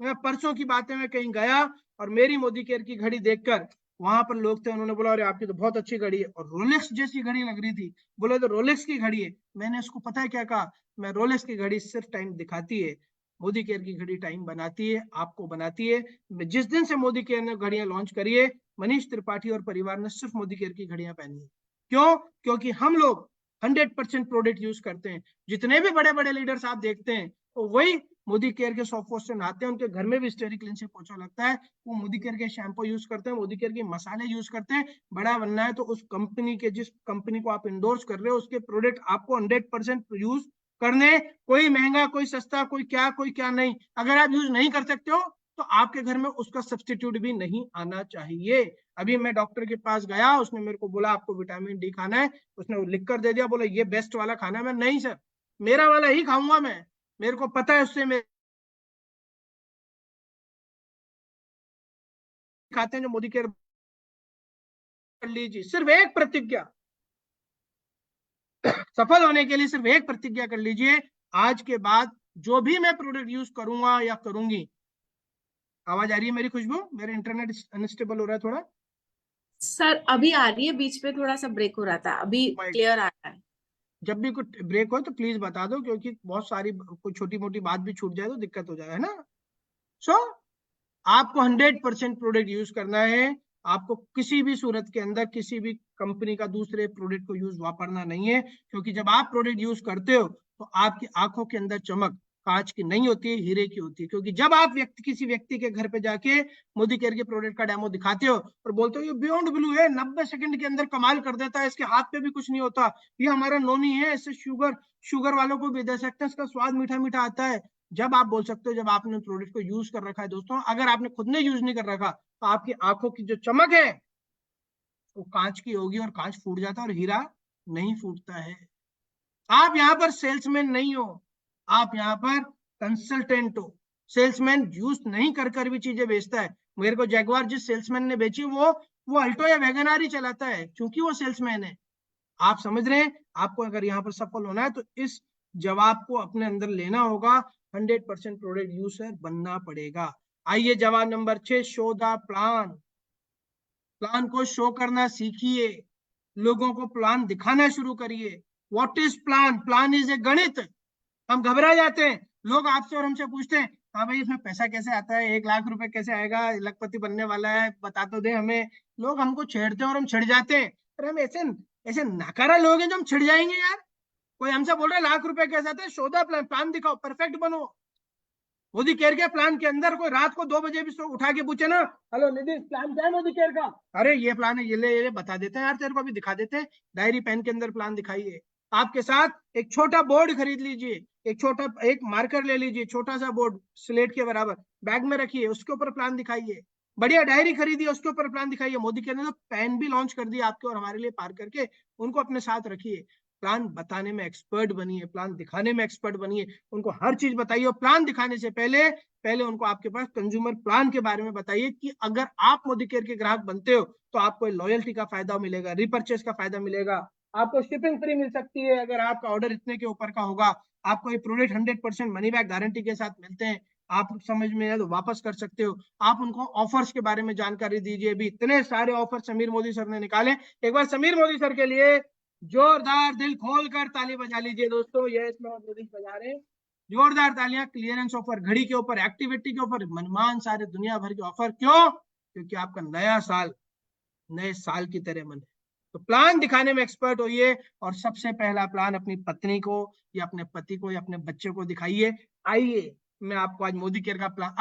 मैं परसों की बातें में कहीं गया, और मेरी मोदी केयर की घड़ी देखकर वहां पर लोग थे, उन्होंने बोला अरे आपकी तो बहुत अच्छी घड़ी है, और रोलेक्स जैसी घड़ी लग रही थी। बोले तो रोलेक्स की घड़ी है। मैंने उसको पता है क्या कहा, मैं रोलेक्स की घड़ी सिर्फ टाइम दिखाती है, मोदी केयर की घड़ी टाइम बनाती है, आपको बनाती है। जिस दिन से मोदी केयर ने घड़ियां लॉन्च करी है, मनीष त्रिपाठी और परिवार ने सिर्फ मोदी केयर की घड़ियां पहनी है। क्यों? क्योंकि हम लोग 100% प्रोडक्ट यूज करते हैं। जितने भी बड़े बड़े लीडर्स आप देखते हैं, तो वही मोदी केयर के सॉफ्ट वॉश से नहाते हैं, उनके घर में भी स्टेरिक्लिन से पोछा लगता है, वो मोदी केयर के शैम्पू यूज करते हैं, मोदी केयर के मसाले यूज करते हैं। बड़ा बनना है तो उस कंपनी के, जिस कंपनी को आप इंडोर्स कर रहे हो, उसके प्रोडक्ट आपको 100% यूज करने। कोई महंगा, कोई सस्ता, कोई क्या नहीं। अगर आप यूज नहीं कर सकते हो तो आपके घर में उसका सब्सटीट्यूट भी नहीं आना चाहिए। अभी मैं डॉक्टर के पास गया, उसने मेरे को बोला आपको विटामिन डी खाना है, उसने लिख कर दे दिया, बोला ये बेस्ट वाला खाना है। मैं नहीं सर, मेरा वाला ही खाऊंगा मैं, मेरे को पता है उससे मैं खाते हैं जो मोदी केयर। कर लीजिए सिर्फ एक प्रतिज्ञा, सफल होने के लिए सिर्फ एक प्रतिज्ञा कर लीजिए, आज के बाद जो भी मैं प्रोडक्ट यूज करूंगा या करूंगी। आवाज आ रही है मेरी खुशबू? मेरा इंटरनेट अनस्टेबल हो रहा है थोड़ा। सर अभी आ रही है, बीच में थोड़ा सा ब्रेक हो रहा था, अभी क्लियर आ रहा है। जब भी कुछ ब्रेक हो तो प्लीज बता दो, क्योंकि बहुत सारी कोई छोटी मोटी बात भी छूट जाए तो दिक्कत हो जाए, है ना। सो आपको 100% प्रोडक्ट यूज करना है। आपको किसी भी सूरत के अंदर किसी भी कंपनी का दूसरे प्रोडक्ट को यूज वापरना नहीं है। क्योंकि जब आप प्रोडक्ट यूज करते हो तो आपकी आंखों के अंदर चमक कांच की नहीं होती है, हीरे की होती है। क्योंकि जब आप किसी व्यक्ति के घर पे जाके मोदी केयर के प्रोडक्ट का डेमो दिखाते हो और बोलते हो ये बियॉन्ड ब्लू है, 90 सेकंड के अंदर कमाल कर देता है, इसके हाथ पे भी कुछ नहीं होता, ये हमारा नोनी है, इससे शुगर वालों को भी दे सकते हैं, इसका स्वाद मीठा मीठा आता है। जब आप बोल सकते हो, जब आपने प्रोडक्ट को यूज कर रखा है दोस्तों। अगर आपने खुद ने यूज नहीं कर रखा तो आपकी आंखों की जो चमक है वो कांच की होगी, और कांच फूट जाता है और हीरा नहीं फूटता है। आप यहाँ पर सेल्समैन नहीं हो, आप यहाँ पर कंसल्टेंट हो। सेल्समैन यूज नहीं कर भी चीजें बेचता है। मेरे को जैगवार जिस सेल्समैन ने बेची वो अल्टो या वैगनार ही चलाता है, क्योंकि वो सेल्समैन है। आप समझ रहे हैं? आपको अगर यहाँ पर सफल होना है तो इस जवाब को अपने अंदर लेना होगा, 100% प्रोडक्ट यूजर बनना पड़ेगा। आइए जवाब number 6, show the plan. Plan को शो करना सीखिए, लोगों को प्लान दिखाना शुरू करिए। What is plan? Plan is a गणित। हम घबरा जाते हैं, लोग आपसे और हमसे पूछते हैं हाँ भाई इसमें पैसा कैसे आता है, 1 लाख रुपए कैसे आएगा, लखपति बनने वाला है, बता तो दे हमें। लोग हमको छेड़ते हैं और हम छिड़ जाते हैं। अरे हम ऐसे ऐसे नकारा लोग हैं जो हम छिड़ जाएंगे यार। कोई हमसे बोल रहा है 1 लाख रुपए कैसे आते हैं, शोधा प्लान, प्लान दिखाओ, परफेक्ट बनो। मोदी केयर के प्लान के अंदर कोई रात को 2 बजे भी उठा के पूछे ना, हेलो निधि प्लान क्या है मोदी केयर का, अरे ये प्लान है, ये ले बता देते हैं यार, तेरे को अभी दिखा देते हैं, डायरी पेन के अंदर प्लान दिखाइए। आपके साथ एक छोटा बोर्ड खरीद लीजिए, एक मार्कर ले लीजिए, छोटा सा बोर्ड स्लेट के बराबर, बैग में रखिए, उसके ऊपर प्लान दिखाइए। बढ़िया डायरी खरीदिए, उसके ऊपर प्लान दिखाइए। मोदी के ने तो पेन भी लॉन्च कर दिया आपके और हमारे लिए पार करके, उनको अपने साथ रखिए। प्लान बताने में एक्सपर्ट बनिए, प्लान दिखाने में एक्सपर्ट बनिए, उनको हर चीज बताइए। और प्लान दिखाने से पहले उनको आपके पास कंज्यूमर प्लान के बारे में बताइए कि अगर आप मोदी केयर के ग्राहक बनते हो तो आपको लॉयल्टी का फायदा मिलेगा, रिपर्चेस का फायदा मिलेगा, आपको शिपिंग फ्री मिल सकती है अगर आपका ऑर्डर इतने के ऊपर का होगा, आपको ये प्रोडक्ट 100% मनी बैक गारंटी के साथ मिलते हैं, आप समझ में आए तो वापस कर सकते हो। आप उनको ऑफर्स के बारे में जानकारी दीजिए। भी इतने सारे ऑफर समीर मोदी सर ने निकाले, एक बार समीर मोदी सर के लिए जोरदार दिल खोलकर ताली बजा लीजिए दोस्तों। ये इसमें मोदी बजा रहे हैं, जोरदार तालियां। क्लियरेंस ऑफर, घड़ी के ऊपर, एक्टिविटी के ऊपर, मनमान सारे दुनिया भर के ऑफर। क्यों? क्योंकि आपका नया साल नए साल की तरह मन है। तो प्लान दिखाने में एक्सपर्ट होइए और सबसे पहला प्लान अपनी पत्नी को या अपने पति को या अपने बच्चे को दिखाइए। आइए मैं आपको आज मोदी केयर का प्लान,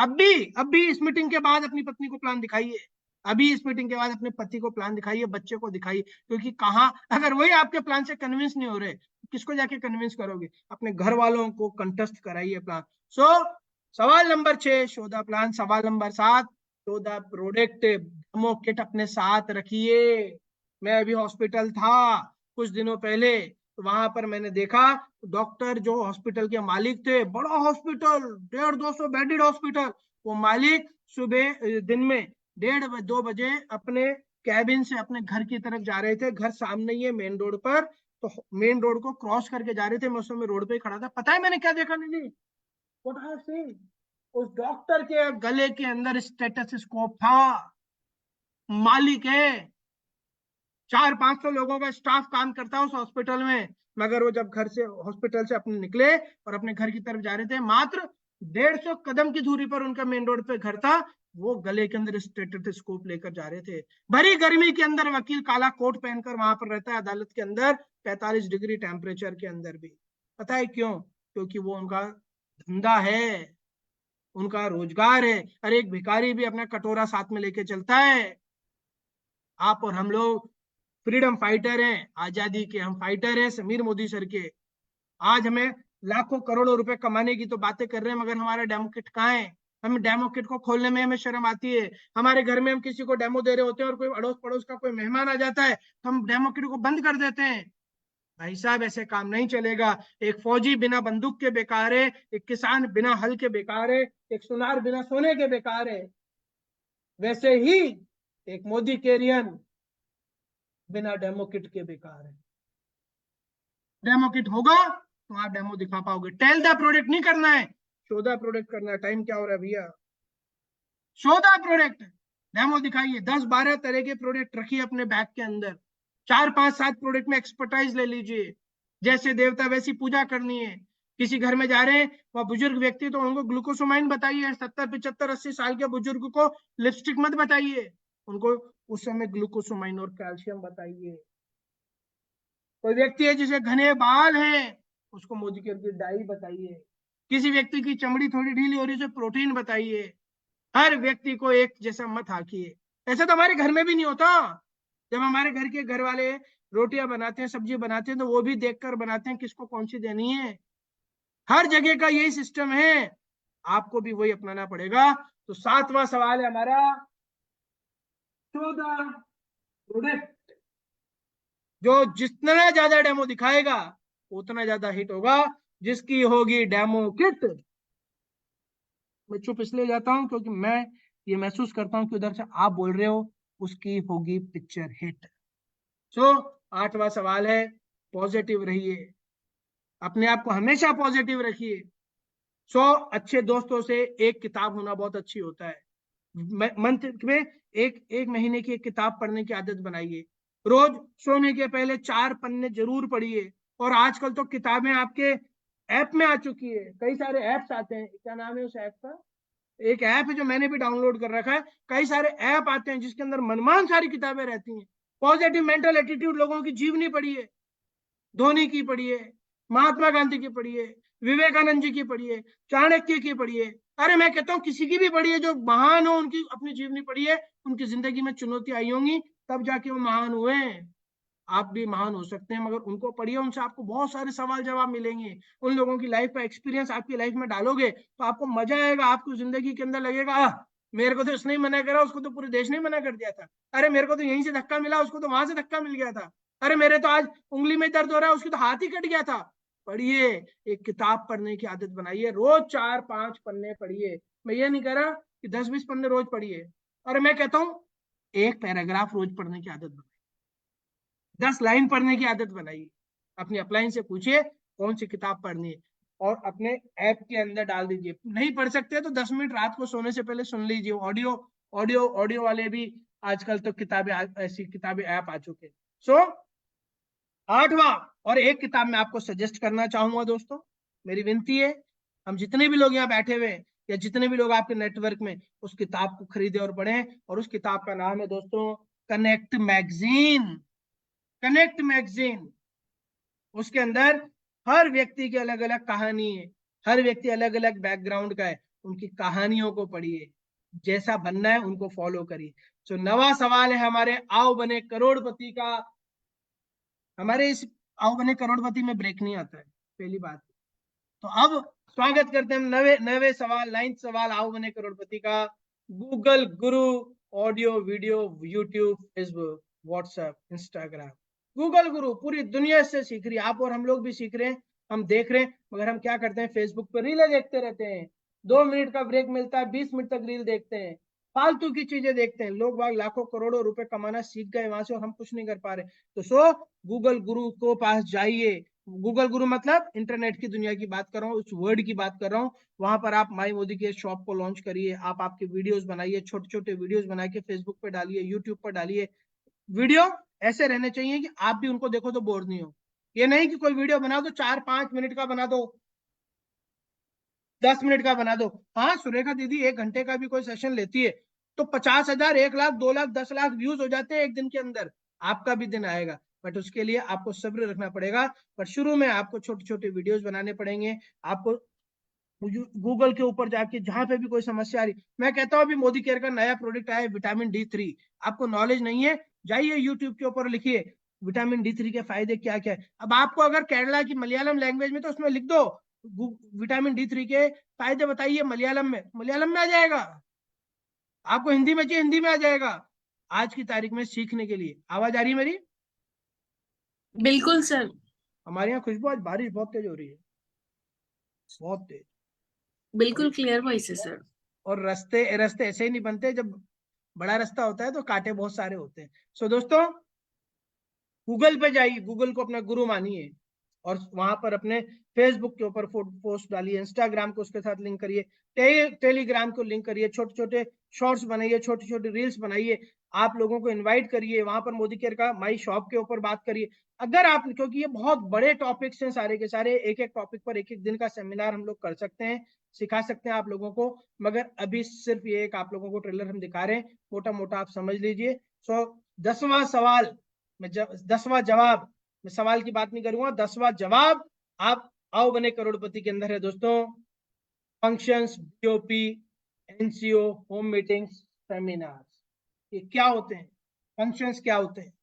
अभी इस मीटिंग के बाद अपनी पत्नी को प्लान दिखाइए, अभी इस मीटिंग के बाद अपने पति को प्लान दिखाइए, बच्चे को दिखाइए। क्योंकि कहाँ, अगर वही आपके प्लान से कन्विंस नहीं हो रहे तो किसको जाके कन्विंस करोगे? अपने घर वालों को कंटेस्ट कराइए प्लान। सवाल नंबर 6 शो द प्लान। सवाल number 7 show the product. Demo kit अपने साथ रखिए। मैं अभी हॉस्पिटल था कुछ दिनों पहले, तो वहां पर मैंने देखा डॉक्टर जो हॉस्पिटल के मालिक थे, बड़ा हॉस्पिटल, 150-200 बेडेड हॉस्पिटल, वो मालिक सुबह दिन में 1:30-2 बजे अपने कैबिन से अपने घर की तरफ जा रहे थे। घर सामने ही है मेन रोड पर, तो मेन रोड को क्रॉस करके जा रहे थे। मैं उस समय रोड पे खड़ा था। पता है मैंने क्या देखा? नहीं, उस डॉक्टर के गले के अंदर स्टेथोस्कोप था। मालिक है, 400-500 लोगों का स्टाफ काम करता है उस हॉस्पिटल में, मगर वो जब घर से हॉस्पिटल से अपने निकले और अपने घर की तरफ जा रहे थे, मात्र 150 कदम की दूरी पर उनका मेन रोड पे घर था, वो गले के अंदर स्टेथोस्कोप लेकर जा रहे थे। भरी गर्मी के अंदर वकील काला कोट पहनकर वहां पर रहता है अदालत के अंदर, 45 डिग्री टेम्परेचर के अंदर भी। पता है क्यों? क्योंकि वो उनका धंधा है, उनका रोजगार है। अरे एक भिखारी भी अपना कटोरा साथ में लेके चलता है। आप और हम लोग फ्रीडम फाइटर हैं, आजादी के हम फाइटर हैं समीर मोदी सर के। आज हमें लाखों करोड़ों रुपए कमाने की तो बातें कर रहे हैं, मगर हमारा डेमो किट कहाँ है? हम डेमो किट को खोलने में हमें शर्म आती है। हमारे घर में हम किसी को डेमो दे रहे होते हैं और कोई अड़ोस पड़ोस का कोई मेहमान आ जाता है तो हम डेमो किट को बंद कर देते हैं। भाई साहब ऐसे काम नहीं चलेगा। एक फौजी बिना बंदूक के बेकार है, एक किसान बिना हल के बेकार है, एक सुनार बिना सोने के बेकार है। वैसे ही एक मोदी केरियन बिना डेमो किट के बेकार है। डेमो किट होगा तो आप डेमो दिखा पाओगे। टेल द प्रोडक्ट नहीं करना है, शो द प्रोडक्ट करना है। टाइम क्या हो रहा है भैया? शो द प्रोडक्ट, डेमो दिखाइए। 10-12 तरह के प्रोडक्ट रखिए अपने बैग के अंदर। 4-5-7 प्रोडक्ट में एक्सपर्टाइज ले लीजिए। जैसे देवता वैसी पूजा करनी है। किसी घर में जा रहे हैं, वह बुजुर्ग व्यक्ति, तो उनको ग्लूकोसोमाइन बताइए। 70-75-80 साल के बुजुर्ग को लिपस्टिक मत बताइए, उनको उस समय ग्लूकोसोमाइन और कैल्शियम बताइए। कोई व्यक्ति है जिसे घने बाल हैं, उसको मोदी केयर की डाई बताइए। किसी व्यक्ति की चमड़ी थोड़ी ढीली हो रही है, उसे प्रोटीन बताइए। हर व्यक्ति को एक जैसा मत हाकिए। ऐसा तो हमारे घर में भी नहीं होता। जब हमारे घर के घर वाले रोटियां बनाते हैं, सब्जी बनाते हैं, तो वो भी देखकर बनाते हैं किसको कौन सी देनी है। हर जगह का यही सिस्टम है, आपको भी वही अपनाना पड़ेगा। तो 7वां सवाल है हमारा, 14 प्रोडक्ट जो जितना ज्यादा डेमो दिखाएगा उतना ज्यादा हिट होगा, जिसकी होगी डेमो किट। मैं चुप इसलिए जाता हूं क्योंकि मैं ये महसूस करता हूं कि उधर से आप बोल रहे हो, उसकी होगी पिक्चर हिट। 8वां सवाल है, पॉजिटिव रहिए, अपने आप को हमेशा पॉजिटिव रखिए। अच्छे दोस्तों से एक किताब होना बहुत अच्छी होता है। मंथ में एक महीने की एक किताब पढ़ने की आदत बनाइए। रोज सोने के पहले 4 पन्ने जरूर पढ़िए। और आजकल तो किताबें आपके ऐप में आ चुकी है, कई सारे ऐप्स आते हैं। क्या नाम है उस ऐप का? एक ऐप है जो मैंने भी डाउनलोड कर रखा है। कई सारे ऐप आते हैं जिसके अंदर मनमान सारी किताबें रहती हैं। पॉजिटिव मेंटल एटीट्यूड लोगों की जीवनी पढ़िए, धोनी की पढ़िए, महात्मा गांधी की पढ़िए, विवेकानंद जी की पढ़िए, चाणक्य की पढ़िए। अरे मैं कहता हूँ किसी की भी पढ़िए जो महान हो, उनकी अपनी जीवनी पढ़िए। उनकी जिंदगी में चुनौती आई होंगी तब जाके वो महान हुए। आप भी महान हो सकते हैं, मगर उनको पढ़िए, उनसे आपको बहुत सारे सवाल जवाब मिलेंगे। उन लोगों की लाइफ का एक्सपीरियंस आपकी लाइफ में डालोगे तो आपको मजा आएगा, आपकी जिंदगी के अंदर लगेगा मेरे को तो इसने ही मना करा, उसको तो पूरे देश ने ही मना कर दिया था, अरे मेरे को तो यहीं से धक्का मिला, उसको तो वहां से धक्का मिल गया था, अरे मेरे तो आज उंगली में दर्द हो रहा है, उसकी तो हाथ ही कट गया था। पढ़िए, एक किताब पढ़ने की आदत बनाइए, रोज 4-5 पन्ने पढ़िए। मैं ये नहीं कह रहा कि 10-20 पन्ने रोज पढ़िए, अरे मैं कहता हूँ एक पैराग्राफ रोज पढ़ने की आदत बनाइए, 10 लाइन पढ़ने की आदत बनाइए। अपनी अपलाइन से पूछिए कौन सी किताब पढ़नी है और अपने ऐप के अंदर डाल दीजिए। नहीं पढ़ सकते तो 10 मिनट रात को सोने से पहले सुन लीजिए, ऑडियो ऑडियो ऑडियो वाले भी आजकल तो किताबें, ऐसी किताबें ऐप आ चुके हैं। सो 8वां और एक किताब मैं आपको सजेस्ट करना चाहूंगा दोस्तों, मेरी विनती है, हम जितने भी लोग यहाँ बैठे हुए हैं या जितने भी लोग आपके नेटवर्क में, उस किताब को खरीदे और पढ़ें। और उस किताब का नाम है दोस्तों कनेक्ट मैगजीन। कनेक्ट मैगजीन, उसके अंदर हर व्यक्ति की अलग अलग कहानी है, हर व्यक्ति अलग अलग बैकग्राउंड का है, उनकी कहानियों को पढ़िए, जैसा बनना है उनको फॉलो करिए। तो नवा सवाल है हमारे आओ बने करोड़पति का। हमारे इस आओ बने करोड़पति में ब्रेक नहीं आता है, पहली बात। तो अब स्वागत करते हैं नवे नवे सवाल, 9th सवाल आओ बने करोड़पति का। गूगल गुरु audio video, YouTube, Facebook, WhatsApp, Instagram. Google गुरु पूरी दुनिया से सीख रही है, आप और हम लोग भी सीख रहे हैं, हम देख रहे हैं, मगर हम क्या करते हैं, फेसबुक पर रीलें देखते रहते हैं, 2 मिनट का ब्रेक मिलता है, 20 मिनट तक रील देखते हैं, फालतू की चीजें देखते हैं। लोग बाग लाखों करोड़ों रुपए कमाना सीख गए वहां से और हम कुछ नहीं कर पा रहे। तो सो गूगल गुरु को पास जाइए। गूगल गुरु मतलब इंटरनेट की दुनिया की बात कर रहा हूँ, उस वर्ड की बात कर रहा हूँ। वहां पर आप माई मोदी के शॉप को लॉन्च करिए, आप आपके वीडियोस बनाइए, छोटे छोटे वीडियोस बना के फेसबुक पे डालिए, यूट्यूब पर डालिए। वीडियो ऐसे रहने चाहिए कि आप भी उनको देखो तो बोर नहीं हो। ये नहीं कि कोई वीडियो बना दो 4-5 मिनट का बना दो, 10 मिनट का बना दो। हाँ, सुरेखा दीदी 1 घंटे का भी कोई सेशन लेती है तो 50,000, 1 लाख, 2 लाख, 10 लाख व्यूज हो जाते हैं एक दिन के अंदर। आपका भी दिन आएगा, बट उसके लिए आपको सब्र रखना पड़ेगा। पर शुरू में आपको छोटे छोटे वीडियोस बनाने पड़ेंगे। आपको गूगल के ऊपर जाके जहां पे भी कोई समस्या आ रही, मैं कहता हूँ अभी मोदी केयर का नया प्रोडक्ट आया है विटामिन D3, आपको नॉलेज नहीं है, जाइए यूट्यूब के ऊपर लिखिए विटामिन D3 के फायदे क्या क्या है। अब आपको अगर केरला की मलयालम लैंग्वेज में तो उसमें लिख दो विटामिन D3 के फायदे बताइए मलयालम में आ जाएगा। आपको हिंदी में चाहिए, हिंदी में आ जाएगा। आज की तारीख में सीखने के लिए। आवाज आ रही है मेरी? बिल्कुल सर। हमारे यहाँ खुशबू, आज बारिश बहुत तेज हो रही है, बहुत तेज। बिल्कुल क्लियर वॉइस है सर। और रास्ते रास्ते ऐसे ही नहीं बनते, जब बड़ा रास्ता होता है तो कांटे बहुत सारे होते हैं। सो दोस्तों, गूगल पे जाइए, गूगल को अपना गुरु मानिए और वहां पर अपने फेसबुक के ऊपर पोस्ट डालिए, इंस्टाग्राम को उसके साथ लिंक करिए, टेलीग्राम को लिंक करिए, छोटे छोटे शॉर्ट्स बनाइए, छोटे छोटे रील्स बनाइए, आप लोगों को इनवाइट करिए, वहां पर मोदी केयर का माई शॉप के ऊपर बात करिए। अगर आप, क्योंकि ये बहुत बड़े टॉपिक्स हैं सारे के सारे, एक एक टॉपिक पर एक एक दिन का सेमिनार हम लोग कर सकते हैं, सिखा सकते हैं आप लोगों को, मगर अभी सिर्फ ये एक आप लोगों को ट्रेलर हम दिखा रहे हैं, मोटा मोटा आप समझ लीजिए। सो 10वां सवाल, 10वां जवाब, मैं सवाल की बात नहीं करूंगा, 10वां जवाब आप आओ बने करोड़पति के अंदर है दोस्तों। Functions, BOP, NCO, home meetings, seminars, ये क्या होते हैं? फंक्शंस क्या होते हैं?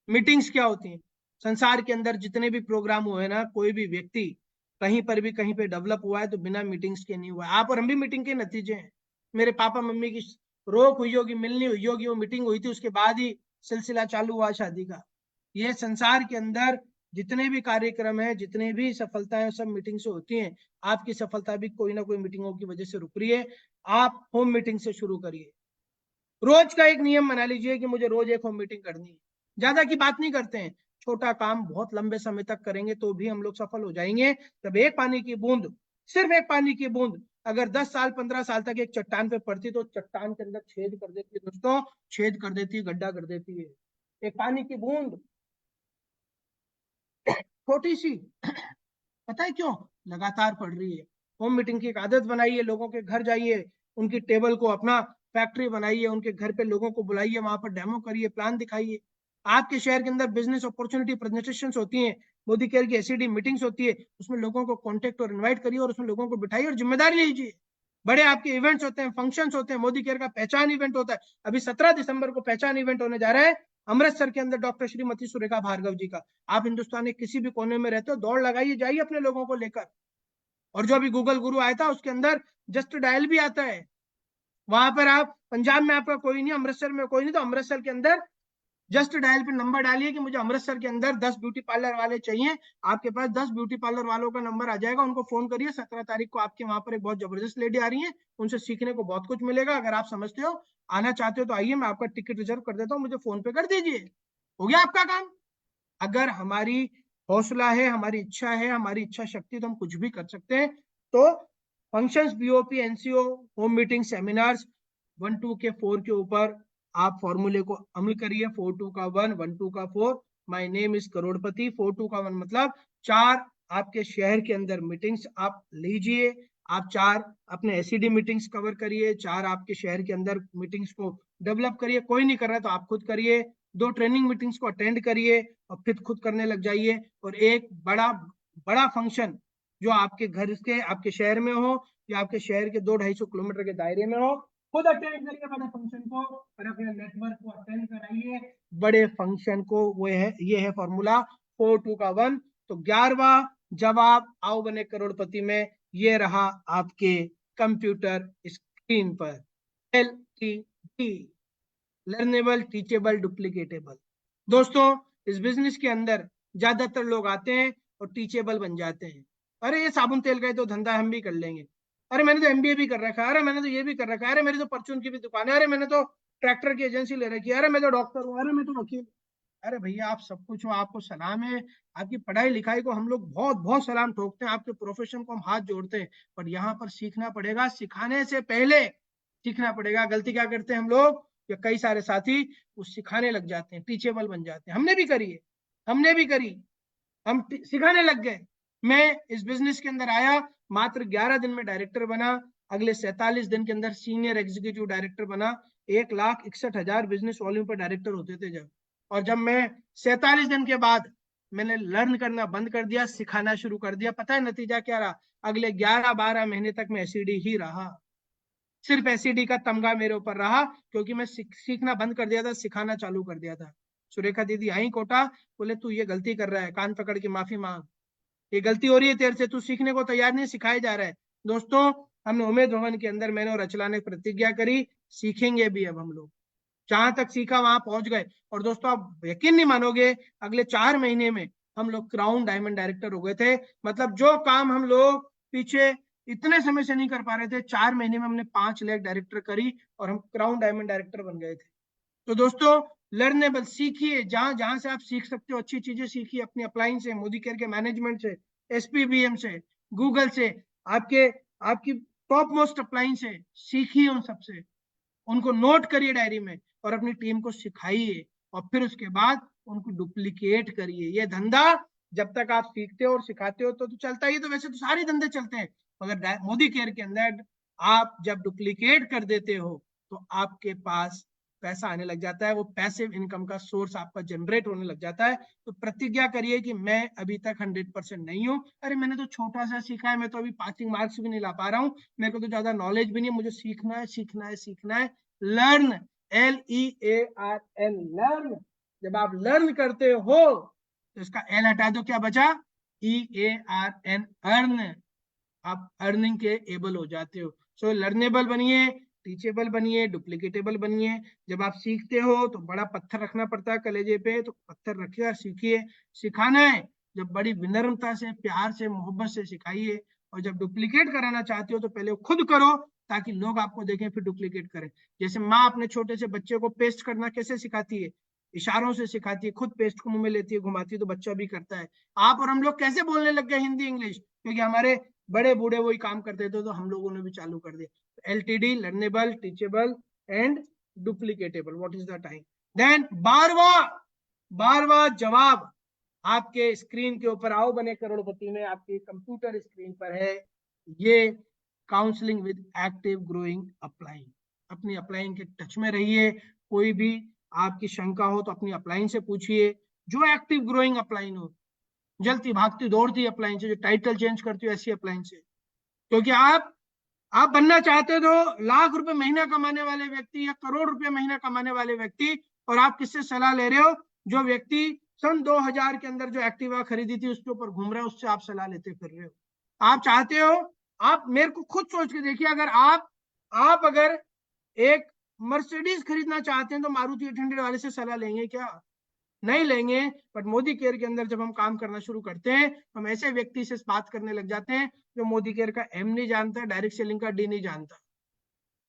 मीटिंग्स क्या होती हैं? संसार के अंदर जितने भी प्रोग्राम हुए ना, कोई भी व्यक्ति कहीं पर भी कहीं पे डेवलप हुआ है तो बिना मीटिंग्स के नहीं हुआ। आप और हम भी मीटिंग के नतीजे हैं। मेरे पापा मम्मी की रोक हुई होगी, मिलनी हुई होगी, वो मीटिंग हुई थी, उसके बाद ही सिलसिला चालू हुआ शादी का। ये संसार के अंदर जितने भी कार्यक्रम है, जितने भी सफलताएं, सब मीटिंग से होती हैं। आपकी सफलता भी कोई ना कोई मीटिंगों की वजह से रुक रही है। आप होम मीटिंग से शुरू करिए। रोज का एक नियम बना लीजिए कि मुझे रोज एक होम मीटिंग करनी है। ज्यादा की बात नहीं करते हैं, छोटा काम बहुत लंबे समय तक करेंगे तो भी हम लोग सफल हो जाएंगे। तब एक पानी की बूंद, सिर्फ एक पानी की बूंद अगर 10 साल 15 साल तक एक चट्टान पे पड़ती तो चट्टान के अंदर छेद कर देती है दोस्तों, छेद कर देती है, गड्ढा कर देती है। एक पानी की बूंद छोटी सी, पता है क्यों? लगातार पढ़ रही है। होम मीटिंग की एक आदत बनाइए, लोगों के घर जाइए, उनकी टेबल को अपना फैक्ट्री बनाइए, उनके घर पे लोगों को बुलाइए, वहां पर डेमो करिए, प्लान दिखाइए। आपके शहर के अंदर बिजनेस अपॉर्चुनिटी प्रेजेंटेशन होती हैं, मोदी केयर की एसीडी मीटिंग्स होती है, उसमें लोगों को कॉन्टेक्ट और इन्वाइट करिए और उसमें लोगों को बिठाइए और जिम्मेदारी लीजिए। बड़े आपके इवेंट्स होते हैं, फंक्शंस होते हैं, मोदी केयर का पहचान इवेंट होता है। अभी 17 दिसंबर को पहचान इवेंट होने जा रहा है, अमृतसर के अंदर डॉक्टर श्रीमती सुरेखा भार्गव जी का। आप हिंदुस्तान के किसी भी कोने में रहते हो, दौड़ लगाइए, जाइए अपने लोगों को लेकर। और जो अभी गूगल गुरु आया था उसके अंदर जस्ट डायल भी आता है। वहां पर आप, पंजाब में आपका कोई नहीं, अमृतसर में कोई नहीं, तो अमृतसर के अंदर जस्ट डायल पे नंबर डालिए कि मुझे अमृतसर के अंदर 10 ब्यूटी पार्लर वाले चाहिए। आपके पास 10 ब्यूटी पार्लर वालों का नंबर आ जाएगा, उनको फोन करिए। 17 तारीख को आपके वहां पर एक बहुत जबरदस्त लेडी आ रही है, उनसे सीखने को बहुत कुछ मिलेगा। अगर आप समझते हो, आना चाहते हो तो आइए, मैं आपका टिकट रिजर्व कर देता हूँ, मुझे फोन पे कर दीजिए, हो गया आपका काम। अगर हमारी हौसला है, हमारी इच्छा है, हमारी इच्छा शक्ति, तो हम कुछ भी कर सकते हैं। तो functions, BOP, NCO, home meeting, seminars 1 2 के 4 के ऊपर आप फॉर्मूले को अमल करिए। 4 2 का 1, 1 2 का 4। माय नेम इज करोड़पति। 4 2 का 1 मतलब 4 आपके शहर के अंदर मीटिंग्स आप लीजिए। आप 4 अपने एसईडी मीटिंग्स कवर करिए। 4 आपके शहर के अंदर मीटिंग्स को डेवलप करिए। कोई नहीं कर रहा तो आप खुद करिए। 2 ट्रेनिंग मीटिंग्स को अटेंड करिए और फिर खुद करने लग जाइए। और एक बड़ा बड़ा फंक्शन जो आपके घर के, आपके शहर में हो या आपके शहर के 200-250 किलोमीटर के दायरे में हो, खुद अटेंड करिए बड़े फंक्शन को और अपने नेटवर्क को अटेंड कराइए बड़े फंक्शन को। वो है, ये है फॉर्मूला 4 2 का 1। तो 11वां जवाब आओ बने करोड़पति में ये रहा आपके कंप्यूटर स्क्रीन पर। LTD, learnable, teachable, duplicatable. दोस्तों, इस बिजनेस के अंदर ज्यादातर लोग आते हैं और टीचेबल बन जाते हैं। अरे ये साबुन तेल का तो धंधा हम भी कर लेंगे, अरे मैंने तो MBA भी कर रखा है, अरे मैंने तो ये भी कर रखा है, अरे मेरी तो परचून की भी दुकान है, अरे मैंने तो ट्रैक्टर की एजेंसी ले रखी है, अरे मैं तो डॉक्टर हूँ, अरे मैं तो वकील। अरे भैया, आप सब कुछ हो, आपको सलाम है। आपकी पढ़ाई लिखाई को हम लोग बहुत बहुत सलाम ठोकते हैं, आपके प्रोफेशन को हम हाथ जोड़ते हैं, पर यहाँ पर सीखना पड़ेगा। सिखाने से पहले सीखना पड़ेगा। गलती क्या करते हैं हम लोग, या कई सारे साथी, वो सिखाने लग जाते हैं, टीचेबल बन जाते हैं। हमने भी करी है, हमने भी करी, हम सिखाने लग गए। मैं इस बिजनेस के अंदर आया, मात्र 11 दिन में डायरेक्टर बना, अगले 47 दिन के अंदर सीनियर एग्जीक्यूटिव डायरेक्टर बना। 1,61,000 बिजनेस वॉल्यूम पर डायरेक्टर होते थे जब। और जब मैं 47 दिन के बाद मैंने लर्न करना बंद कर दिया, सिखाना शुरू कर दिया, पता है नतीजा क्या रहा? अगले 11-12 महीने तक मैं एसईडी ही रहा। सिर्फ एसईडी का तमगा मेरे ऊपर रहा, क्योंकि मैं सीखना बंद कर दिया था, सिखाना चालू कर दिया था। सुरेखा दीदी आई कोटा, बोले तू ये गलती कर रहा है, कान पकड़ के माफी मांग, ये गलती हो रही है तेरे से, तू सीखने को तैयार नहीं, सिखाया जा रहा है। दोस्तों, हमने उमेद भवन के अंदर, मैंने और अचला ने प्रतिज्ञा करी, सीखेंगे भी अब हम लोग। जहां तक सीखा वहां पहुंच गए। और दोस्तों, आप यकीन नहीं मानोगे, अगले 4 महीने में हम लोग क्राउन डायमंड डायरेक्टर हो गए थे। मतलब जो काम हम लोग पीछे इतने समय से नहीं कर पा रहे थे, 4 महीने में हमने 5 लाख डायरेक्टर करी और हम क्राउन डायमंड डायरेक्टर बन गए थे। तो दोस्तों, लर्नेबल, सीखिए, जहां जहां से आप सीख सकते हो अच्छी चीजें सीखिए। अपनी अपलाइन से, मोदी केयर के मैनेजमेंट से, SPBM से, गूगल से, आपकी टॉप मोस्ट अपलाइन से सीखिए, उन सबसे उनको नोट करिए डायरी में और अपनी टीम को सिखाइए। और फिर उसके बाद उनको डुप्लीकेट करिए। ये धंधा जब तक आप सीखते हो और सिखाते हो तो चलता ही। तो वैसे तो सारे धंधे चलते हैं, मगर मोदी केयर के अंदर आप जब डुप्लीकेट कर देते हो तो आपके पास पैसा आने लग जाता है, वो पैसिव इनकम का सोर्स आपका जनरेट होने लग जाता है। तो प्रतिज्ञा करिए कि मैं अभी तक 100% नहीं हूं। अरे मैंने तो छोटा सा सीखा है, मैं तो अभी पासिंग मार्क्स भी नहीं ला पा रहा हूँ, मेरे को तो ज्यादा नॉलेज भी नहीं है, मुझे सीखना है, सीखना है, सीखना है। Learn, LEARN, learn. जब आप लर्न करते हो तो इसका L हटा दो, क्या बचा? EARN, earn. आप अर्निंग के एबल हो जाते हो। सो लर्नेबल बनिए, टीचेबल बनिए, डुप्लीकेटेबल बनिए। जब आप सीखते हो तो बड़ा पत्थर रखना पड़ता है कलेजे पे, तो पत्थर रखिए और सीखिए। सिखाना है जब बड़ी विनम्रता से, प्यार से, मोहब्बत से सिखाइए। और जब डुप्लीकेट कराना चाहते हो तो पहले खुद करो, ताकि लोग आपको देखें फिर डुप्लीकेट करें। जैसे माँ अपने छोटे से बच्चे को पेस्ट करना कैसे सिखाती है? इशारों से सिखाती है, खुद पेस्ट को मुंह में लेती है, घुमाती है, तो बच्चा भी करता है। आप और हम लोग कैसे बोलने लग गए हिंदी इंग्लिश? क्योंकि हमारे बड़े बूढ़े वही काम करते थे, तो हम लोगों ने भी चालू कर दिया। LTD, learnable, teachable and duplicatable. What is the time? Then 12वां जवाब आपके स्क्रीन के ऊपर, आओ बने करोड़पति में आपके कंप्यूटर स्क्रीन पर है। ये counselling with active growing upline. अपनी अपलाइन के टच में रहिए। कोई भी आपकी शंका हो तो अपनी अपलाइन से पूछिए, जो एक्टिव ग्रोइंग अपलाइन हो, जलती भागती दौड़ती अपलाइन से, जो टाइटल चेंज करती हो ऐसी अपलाइन से। क्योंकि आप बनना चाहते हो तो लाख रुपए महीना कमाने वाले व्यक्ति या करोड़ रुपए महीना कमाने वाले व्यक्ति और आप किससे सलाह ले रहे हो? जो व्यक्ति सन 2000 के अंदर जो एक्टिवा खरीदी थी उसके ऊपर घूम रहा है, उससे आप सलाह लेते फिर रहे हो। आप चाहते हो, आप मेरे को खुद सोच के देखिए, अगर आप अगर एक मर्सिडीज खरीदना चाहते हैं तो मारुति 800 वाले से सलाह लेंगे क्या? नहीं लेंगे। बट मोदी केयर के अंदर जब हम काम करना शुरू करते हैं, हम ऐसे व्यक्ति से बात करने लग जाते हैं जो मोदी केयर का एम नहीं जानता, डायरेक्ट सेलिंग का डी नहीं जानता।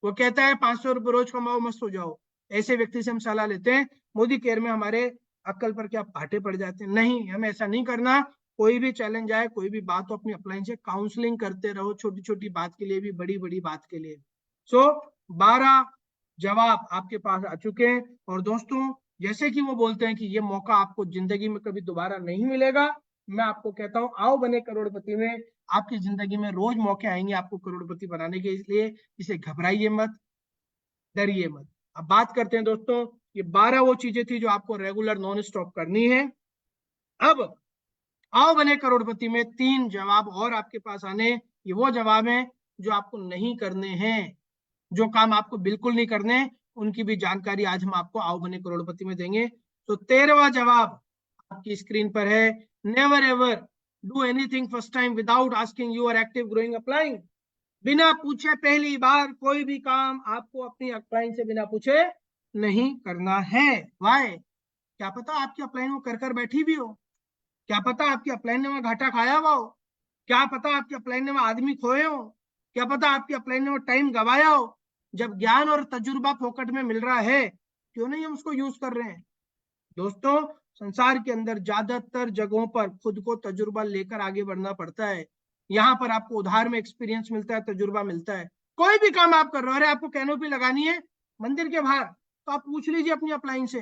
वो कहता है 500 रुपये रोज कमाओ, मस्त हो जाओ। ऐसे व्यक्ति से हम सलाह लेते हैं। मोदी केयर में हमारे अक्ल पर क्या पाटे पड़ जाते हैं? नहीं, हमें ऐसा नहीं करना। कोई भी चैलेंज आए, कोई भी बात हो, अपनी अपलाइन से काउंसलिंग करते रहो, छोटी छोटी बात के लिए भी, बड़ी बड़ी बात के लिए। सो 12 जवाब आपके पास आ चुके हैं। और दोस्तों, जैसे कि वो बोलते हैं कि ये मौका आपको जिंदगी में कभी दोबारा नहीं मिलेगा, मैं आपको कहता हूं, आओ बने करोड़पति में आपकी जिंदगी में रोज मौके आएंगे आपको करोड़पति बनाने के। इसलिए इसे घबराइए मत, डरिए मत। अब बात करते हैं दोस्तों, ये 12 वो चीजें थी जो आपको रेगुलर नॉन स्टॉप करनी है। अब आओ बने करोड़पति में 3 जवाब और आपके पास आने। ये वो जवाब हैं जो आपको नहीं करने हैं, जो काम आपको बिल्कुल नहीं करने, उनकी भी जानकारी आज हम आपको आओ बने करोड़पति में देंगे। तो 13वां जवाब आपकी स्क्रीन पर है। Never ever do anything first time without asking your active growing upline. बिना पूछे पहली बार कोई भी काम आपको अपनी अपलाइन से बिना पूछे नहीं करना है। वाई? क्या पता आपकी अपलाइन वो कर बैठी भी हो, क्या पता आपकी अपलाइन ने वहां घाटा खाया हुआ हो, क्या पता आपकी अपलाइन ने वहां आदमी खोए हो, क्या पता आपकी अपलाइन ने वो टाइम गवाया हो। जब ज्ञान और तजुर्बा फोकट में मिल रहा है, क्यों नहीं हम उसको यूज कर रहे हैं? दोस्तों, संसार के अंदर ज्यादातर जगहों पर खुद को तजुर्बा लेकर आगे बढ़ना पड़ता है। यहाँ पर आपको उधार में एक्सपीरियंस मिलता है, तजुर्बा मिलता है। कोई भी काम आप कर रहे हो, अरे आपको कैनोपी लगानी है मंदिर के बाहर, तो आप पूछ लीजिए अपनी अपलाइन से।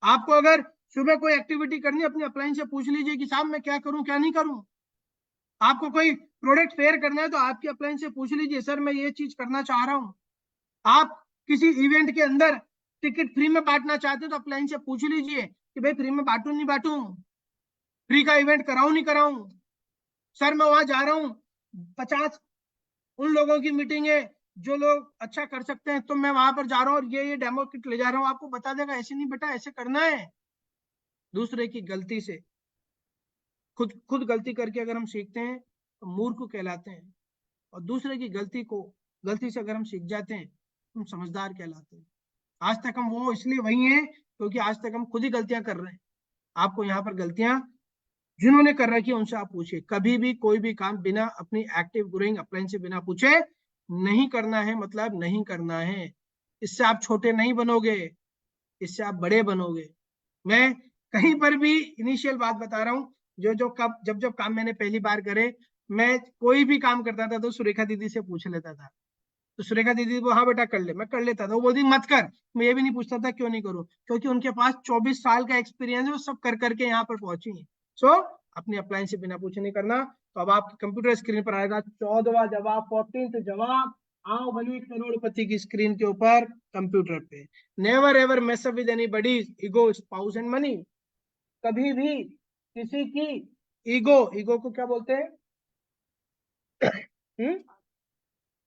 आपको अगर सुबह कोई एक्टिविटी करनी है, अपनी अपलाइन से पूछ लीजिए कि साहब मैं क्या करूं क्या नहीं करूं। आपको कोई प्रोडक्ट फेयर करना है तो आपकी अपलाइन से पूछ लीजिए, सर मैं ये चीज करना चाह रहा हूं। आप किसी इवेंट के अंदर टिकट फ्री में बांटना चाहते हो तो अपलाइन से पूछ लीजिए कि भाई फ्री में बांटू नहीं बांटू, फ्री का इवेंट कराऊं नहीं कराऊं। सर मैं वहां जा रहा हूं, 50 उन लोगों की मीटिंग है जो लोग अच्छा कर सकते हैं, तो मैं वहां पर जा रहा हूँ और ये डेमो किट ले जा रहा हूँ। आपको बता देगा ऐसे नहीं बेटा, ऐसे करना है। दूसरे की गलती से खुद गलती करके अगर हम सीखते हैं तो मूर्ख कहलाते हैं, और दूसरे की गलती से अगर हम सीख जाते हैं तो हम समझदार कहलाते हैं। आज तक हम वो इसलिए वही हैं क्योंकि आज तक हम खुद ही गलतियां कर रहे हैं। आपको यहाँ पर गलतियां जिन्होंने कर रखी है उनसे आप पूछिए। कभी भी कोई भी काम बिना अपनी एक्टिव ग्रोइंग अपलाइन से बिना पूछे नहीं करना है, मतलब नहीं करना है। इससे आप छोटे नहीं बनोगे, इससे आप बड़े बनोगे। मैं कहीं पर भी इनिशियल बात बता रहा हूँ, जब काम मैंने पहली बार करे, मैं कोई भी काम करता था तो सुरेखा दीदी से पूछ लेता था। तो सुरेखा दीदी को हाँ बेटा कर ले, मैं कर लेता था। वो बोलती मत कर, मैं ये भी नहीं पूछता था क्यों नहीं करूं, क्योंकि उनके पास 24 साल का एक्सपीरियंस है, वो सब कर करके यहाँ पर पहुंची है। सो अपनी अपलाइन से बिना पूछे नहीं करना। तो अब आपकी कंप्यूटर स्क्रीन पर आएगा 14वां जवाब, 14th जवाब। आओ बनी करोड़पति की स्क्रीन के ऊपर कंप्यूटर पे। Never ever mess up with anybody ego, spouse and money. कभी भी किसी की ईगो को क्या बोलते हैं?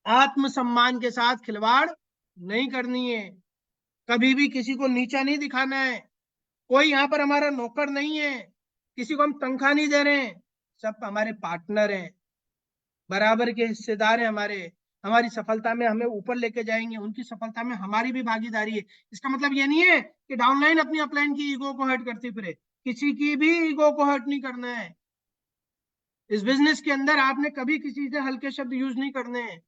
आत्मसम्मान के साथ खिलवाड़ नहीं करनी है। कभी भी किसी को नीचा नहीं दिखाना है। कोई यहाँ पर हमारा नौकर नहीं है, किसी को हम तनख्वाह नहीं दे रहे हैं, सब हमारे पार्टनर हैं, बराबर के हिस्सेदार हैं हमारे। हमारी सफलता में हमें ऊपर लेके जाएंगे, उनकी सफलता में हमारी भी भागीदारी है। इसका मतलब ये नहीं है कि डाउनलाइन अपनी अपलाइन की ईगो को हर्ट करती फिरे। किसी की भी ईगो को हर्ट नहीं करना है। इस बिजनेस के अंदर आपने कभी किसी से हल्के शब्द यूज नहीं करने हैं,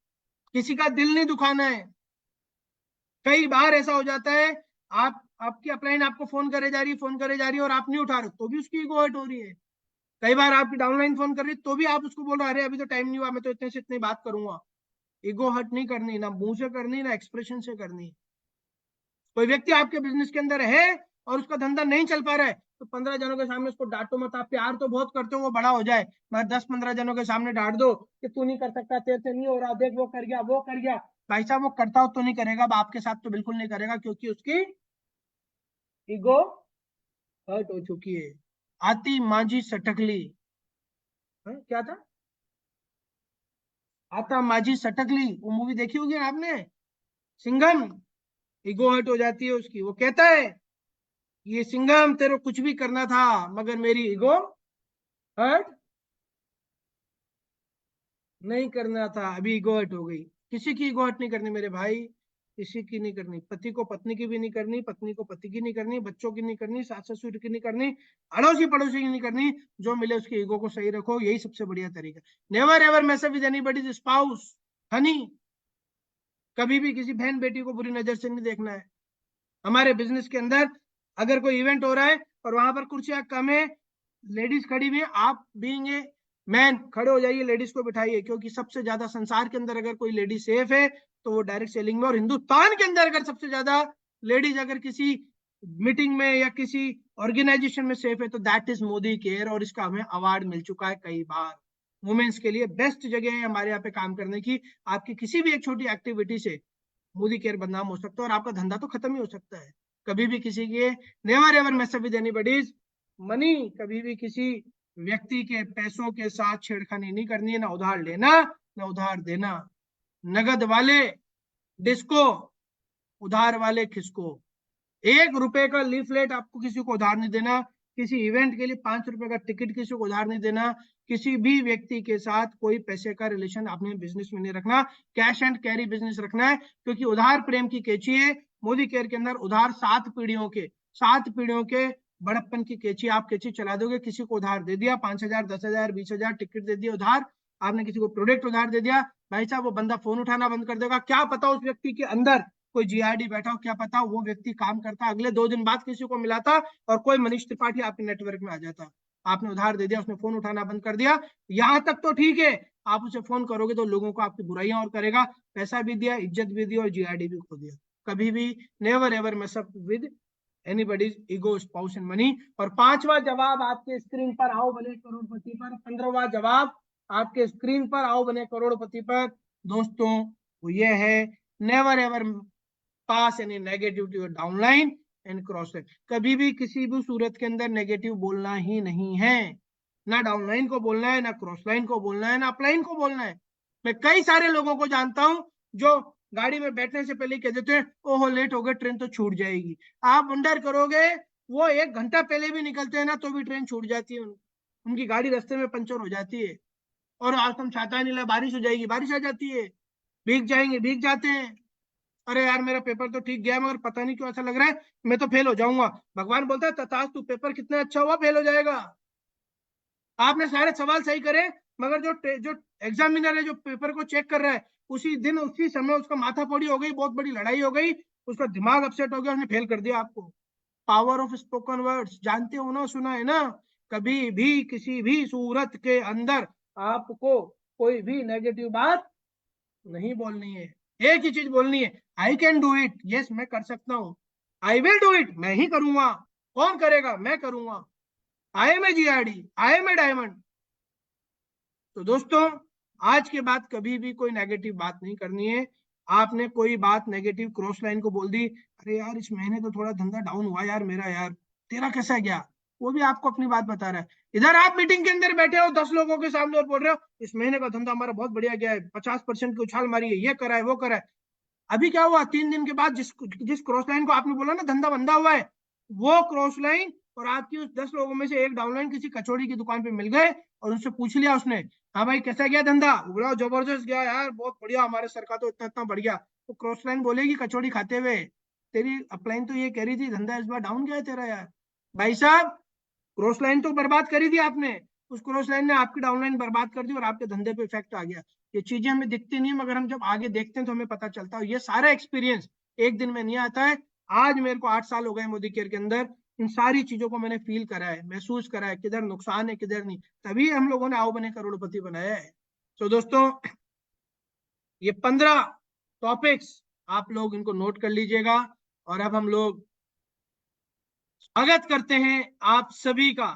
किसी का दिल नहीं दुखाना है। कई बार ऐसा हो जाता है, आपकी अपलाइन आपको फोन करे जा रही है और आप नहीं उठा रहे, तो भी उसकी ईगो हर्ट हो रही है। कई बार आपकी डाउनलाइन फोन कर रही है तो भी आप उसको बोल रहे अरे अभी तो टाइम नहीं हुआ, मैं तो इतने से इतनी बात करूंगा। ईगो हर्ट नहीं करनी, ना मुंह से करनी, ना एक्सप्रेशन से करनी। कोई व्यक्ति आपके बिजनेस के अंदर है और उसका धंधा नहीं चल पा रहा है, तो 15 जनों के सामने उसको डांटो मत। आप प्यार तो बहुत करते हो, वो बड़ा हो जाए, मैं 10-15 जनों के सामने डांट दो कि तू नहीं कर सकता, तेरे से नहीं हो रहा, देख वो कर गया। भाई साहब वो करता हो तो नहीं करेगा, अब आपके साथ तो बिल्कुल नहीं करेगा, क्योंकि उसकी ईगो हर्ट हो चुकी है। आती मांझी सटकली, क्या था? आता मांझी सटकली, वो मूवी देखी होगी आपने, सिंघम। ईगो हर्ट हो जाती है उसकी। वो कहता है ये सिंघम तेरे को कुछ भी करना था मगर मेरी ईगो हर्ट नहीं करना था, अभी ईगो हर्ट हो गई। किसी की ईगो हर्ट नहीं करनी मेरे भाई, किसी की नहीं करनी। पति को पत्नी की भी नहीं करनी, पत्नी को पति की नहीं करनी, बच्चों की नहीं करनी, सास ससुर की नहीं करनी, अड़ोसी पड़ोसी की नहीं करनी। जो मिले उसकी ईगो को सही रखो, यही सबसे बढ़िया तरीका। Never ever mess up with anybody's spouse honey. कभी भी किसी बहन बेटी को बुरी नजर से नहीं देखना है। हमारे बिजनेस के अंदर अगर कोई इवेंट हो रहा है और वहां पर कुर्सियां कम है, लेडीज खड़ी हुई है, आप बीइंग ए मैन खड़े हो जाइए, लेडीज को बिठाइए, क्योंकि सबसे ज्यादा संसार के अंदर अगर कोई लेडीज सेफ है तो वो डायरेक्ट सेलिंग में, और हिंदुस्तान के अंदर अगर सबसे ज्यादा लेडीज अगर किसी मीटिंग में या किसी ऑर्गेनाइजेशन में सेफ है तो दैट इज मोदी केयर, और इसका हमें अवार्ड मिल चुका है कई बार। वुमेन्स के लिए बेस्ट जगह है हमारे यहाँ पे काम करने की। आपकी किसी भी एक छोटी एक्टिविटी से मोदी केयर बदनाम हो सकता है और आपका धंधा तो खत्म ही हो सकता है। कभी भी किसी के never ever mess up with anybody's money, कभी भी किसी व्यक्ति के पैसों के साथ छेड़खानी नहीं करनी है, ना उधार लेना ना उधार देना। नगद वाले डिस्को, उधार वाले खिसको। 1 रुपए का लीफलेट आपको किसी को उधार नहीं देना, किसी इवेंट के लिए 5 रुपए का टिकट किसी को उधार नहीं देना, किसी भी व्यक्ति के साथ कोई पैसे का रिलेशन आपने बिजनेस में नहीं रखना। कैश एंड कैरी बिजनेस रखना है, क्योंकि उधार प्रेम की केची है। मोदी केयर के अंदर उधार 7 पीढ़ियों के बड़प्पन की केची। आप केची चला दोगे, किसी को उधार दे दिया 5,000 10,000 20,000 टिकट दे दिया उधार, आपने किसी को प्रोडक्ट उधार दे दिया, भाई साहब वो बंदा फोन उठाना बंद कर देगा। क्या पता उस व्यक्ति के अंदर कोई जीआरडी बैठा हो, क्या पता वो व्यक्ति काम करता, अगले 2 दिन बाद किसी को मिलाता और कोई मनीष त्रिपाठी आपके नेटवर्क में आ जाता। आपने उधार दे दिया, उसने फोन उठाना बंद कर दिया। यहां तक तो ठीक है, आप उसे फोन करोगे तो लोगों को आपकी बुराइयां और करेगा। पैसा भी दिया, इज्जत भी दी और जीआरडी भी खो दिया। कभी भी never ever mess up with anybody's ego, spouse and money. और 5वां जवाब आपके स्क्रीन पर, आओ बने करोड़पति पर। 15वां जवाब आपके स्क्रीन पर, आओ बने करोड़पति पर दोस्तों, वो ये है नेवर एवर पास एनी नेगेटिविटी और डाउनलाइन एंड क्रॉस लाइन। कभी भी किसी भी सूरत के अंदर नेगेटिव बोलना ही नहीं है, ना डाउनलाइन को बोलना है, ना क्रॉस लाइन को बोलना है, ना अपलाइन को बोलना है। मैं कई सारे लोगों को जानता हूं जो गाड़ी में बैठने से पहले कह देते हैं ओहो लेट हो गए, ट्रेन तो छूट जाएगी। आप वंडर करोगे, वो 1 घंटा पहले भी निकलते हैं ना तो भी ट्रेन छूट जाती है, उनकी गाड़ी रास्ते में पंचर हो जाती है। और आज तुम छाता नहीं ला, बारिश हो जाएगी, बारिश आ जाती है, भीग जाएंगे, भीग जाते हैं। अरे यार मेरा पेपर तो ठीक गया मगर पता नहीं क्यों ऐसा लग रहा है मैं तो फेल हो जाऊंगा। भगवान बोलता है तथास्तु, पेपर कितना अच्छा हुआ, फेल हो जाएगा। आपने सारे सवाल सही करे मगर जो एग्जामिनर है, जो पेपर को चेक कर रहा है, उसी दिन उसी समय उसका माथा फोड़ी हो गई, बहुत बड़ी लड़ाई हो गई, उसका दिमाग अपसेट हो गया, उसने फेल कर दिया आपको। पावर ऑफ स्पोकन वर्ड्स जानते हो ना, सुना है ना। कभी भी किसी भी सूरत के अंदर आपको कोई भी नेगेटिव बात नहीं बोलनी है। एक ही चीज बोलनी है, I can do it, yes मैं कर सकता हूं। आई विल डू इट, मैं ही करूंगा। कौन करेगा, मैं करूंगा। I am a GRD, I am a diamond. तो दोस्तों आज के बाद कभी भी कोई नेगेटिव बात नहीं करनी है। आपने कोई बात नेगेटिव क्रॉस लाइन को बोल दी, अरे यार इस महीने तो थोड़ा धंधा डाउन हुआ यार मेरा, यार तेरा कैसा गया, वो भी आपको अपनी बात बता रहा है। इधर आप मीटिंग के अंदर बैठे हो 10 लोगों के सामने और बोल रहे हो इस महीने का धंधा हमारा बहुत बढ़िया गया है, 50% की उछाल मारी है, ये करा है वो करा है। अभी क्या हुआ, 3 दिन के बाद जिस क्रॉस लाइन को आपने बोला ना धंधा बंधा हुआ है, वो क्रॉस लाइन और आपकी उस 10 लोगों में से एक डाउनलाइन किसी कचौड़ी की दुकान पे मिल गए और उनसे पूछ लिया उसने, हाँ भाई कैसा गया धंधा, बोला जबरदस्त गया यार, बहुत बढ़िया, हमारे सर का तो इतना इतना बढ़ गया। तो क्रॉस लाइन बोलेगी कचौड़ी खाते हुए, तेरी अपलाइन तो ये कह रही थी धंधा इस बार डाउन गया है तेरा यार। भाई साहब क्रॉस लाइन तो बर्बाद करी थी आपने, उस क्रॉस लाइन ने आपकी डाउनलाइन बर्बाद कर दी और आपके धंधे पे इफेक्ट आ गया। ये चीजें हमें दिखती नहीं मगर हम जब आगे देखते हैं तो हमें पता चलता है। ये सारा एक्सपीरियंस एक दिन में नहीं आता है। आज मेरे को 8 साल हो गए मोदी केयर के अंदर, इन सारी चीजों को मैंने फील करा है, महसूस करा है, किधर नुकसान है किधर नहीं, तभी हम लोगों ने आओ बने करोड़पति बनाया है। तो दोस्तों ये 15 टॉपिक्स आप लोग इनको नोट कर लीजिएगा। और अब हम लोग स्वागत करते हैं आप सभी का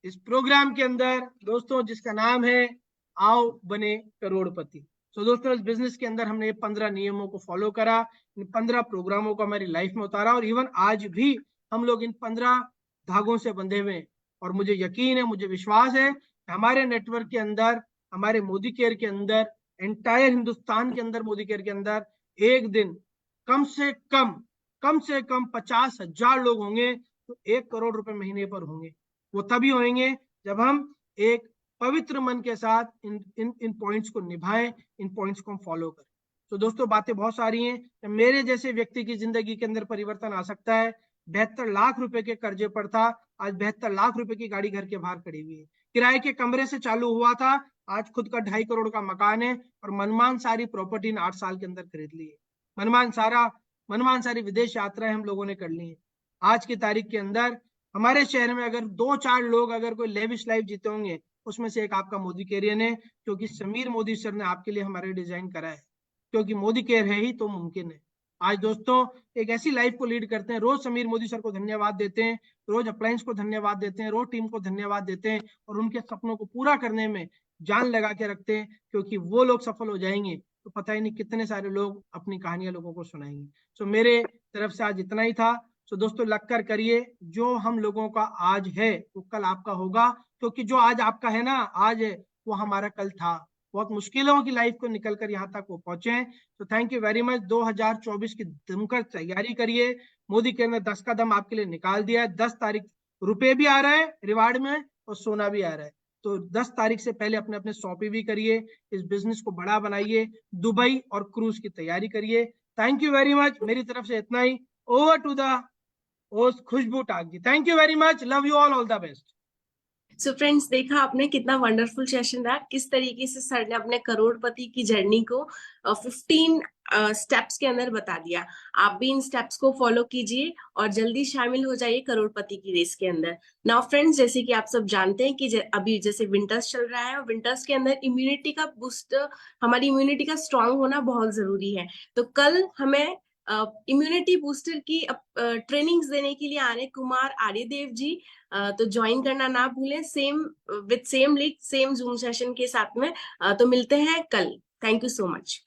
इस प्रोग्राम के अंदर दोस्तों, जिसका नाम है आओ बने करोड़पति। तो दोस्तों इस बिजनेस के अंदर हमने 15 नियमों को फॉलो करा, इन 15 प्रोग्रामों को हमारी लाइफ में उतारा और इवन आज भी हम लोग इन 15 धागों से बंधे हुए हैं। और मुझे यकीन है, मुझे विश्वास है हमारे नेटवर्क के अंदर, हमारे मोदी केयर के अंदर, एंटायर हिंदुस्तान के अंदर मोदी केयर के अंदर एक दिन कम से कम से कम 50,000 लोग होंगे तो 1 करोड़ रुपए महीने पर होंगे। वो तभी होंगे जब हम एक पवित्र मन के साथ इन पॉइंट्स को निभाएं, इन पॉइंट्स को हम फॉलो करें। तो दोस्तों बातें बहुत सारी हैं। मेरे जैसे व्यक्ति की जिंदगी के अंदर परिवर्तन आ सकता है। 72 लाख रुपए के कर्जे पर था, आज 72 लाख रुपए की गाड़ी घर के बाहर खड़ी हुई है। किराए के कमरे से चालू हुआ था, आज खुद का 2.5 करोड़ का मकान है और मनमान सारी प्रॉपर्टी ने 8 साल के अंदर खरीद ली है। मनमान सारी विदेश यात्राएं हम लोगों ने कर ली है। आज की तारीख के अंदर हमारे शहर में अगर 2-4 लोग अगर कोई लेविश लाइफ जीते होंगे, उसमें से एक आपका मोदी केरियन है, क्योंकि समीर मोदी सर ने आपके लिए हमारे डिजाइन करा है। क्योंकि मोदी केयर है ही तो मुमकिन है। आज दोस्तों एक ऐसी लाइफ को लीड करते हैं, रोज समीर मोदी सर को धन्यवाद देते हैं, रोज अप्लायंस को धन्यवाद देते हैं, रोज टीम को धन्यवाद देते हैं और उनके सपनों को पूरा करने में जान लगा के रखते हैं, क्योंकि वो लोग सफल हो जाएंगे तो पता ही नहीं कितने सारे लोग अपनी कहानियां लोगों को सुनाएंगे। सो मेरे तरफ से आज इतना ही था। सो दोस्तों लग कर करिए, जो हम लोगों का आज है वो कल आपका होगा, क्योंकि जो आज आपका है ना, आज है वो हमारा कल था। बहुत मुश्किलों की लाइफ को निकलकर यहाँ तक वो पहुंचे। तो थैंक यू वेरी मच। 2024 की जमकर तैयारी करिए। मोदी केयर ने 10 कदम आपके लिए निकाल दिया है। 10 तारीख रुपए भी आ रहा है रिवार्ड में और सोना भी आ रहा है। तो 10 तारीख से पहले अपने अपने शॉपिंग भी करिए, इस बिजनेस को बड़ा बनाइए, दुबई और क्रूज की तैयारी करिए। Thank you very much. मेरी तरफ से इतना ही। ओवर टू द होस्ट खुशबू टागी। Thank you very much. Love you all the best. So friends, देखा आपने कितना वंडरफुल सेशन रहा, किस तरीके से सर ने अपने करोड़पति की जर्नी को 15 स्टेप्स के अंदर बता दिया। आप भी इन स्टेप्स को फॉलो कीजिए और जल्दी शामिल हो जाइए करोड़पति की रेस के अंदर। नाउ फ्रेंड्स, जैसे कि आप सब जानते हैं कि अभी जैसे विंटर्स चल रहा है और विंटर्स के अंदर इम्यूनिटी का बूस्ट, हमारी इम्यूनिटी का स्ट्रांग होना बहुत जरूरी है। तो कल हमें इम्यूनिटी बूस्टर की ट्रेनिंग्स देने के लिए आने कुमार आर्यदेव जी, तो ज्वाइन करना ना भूलें, same lead same zoom session के साथ में। तो मिलते हैं कल। Thank you so much.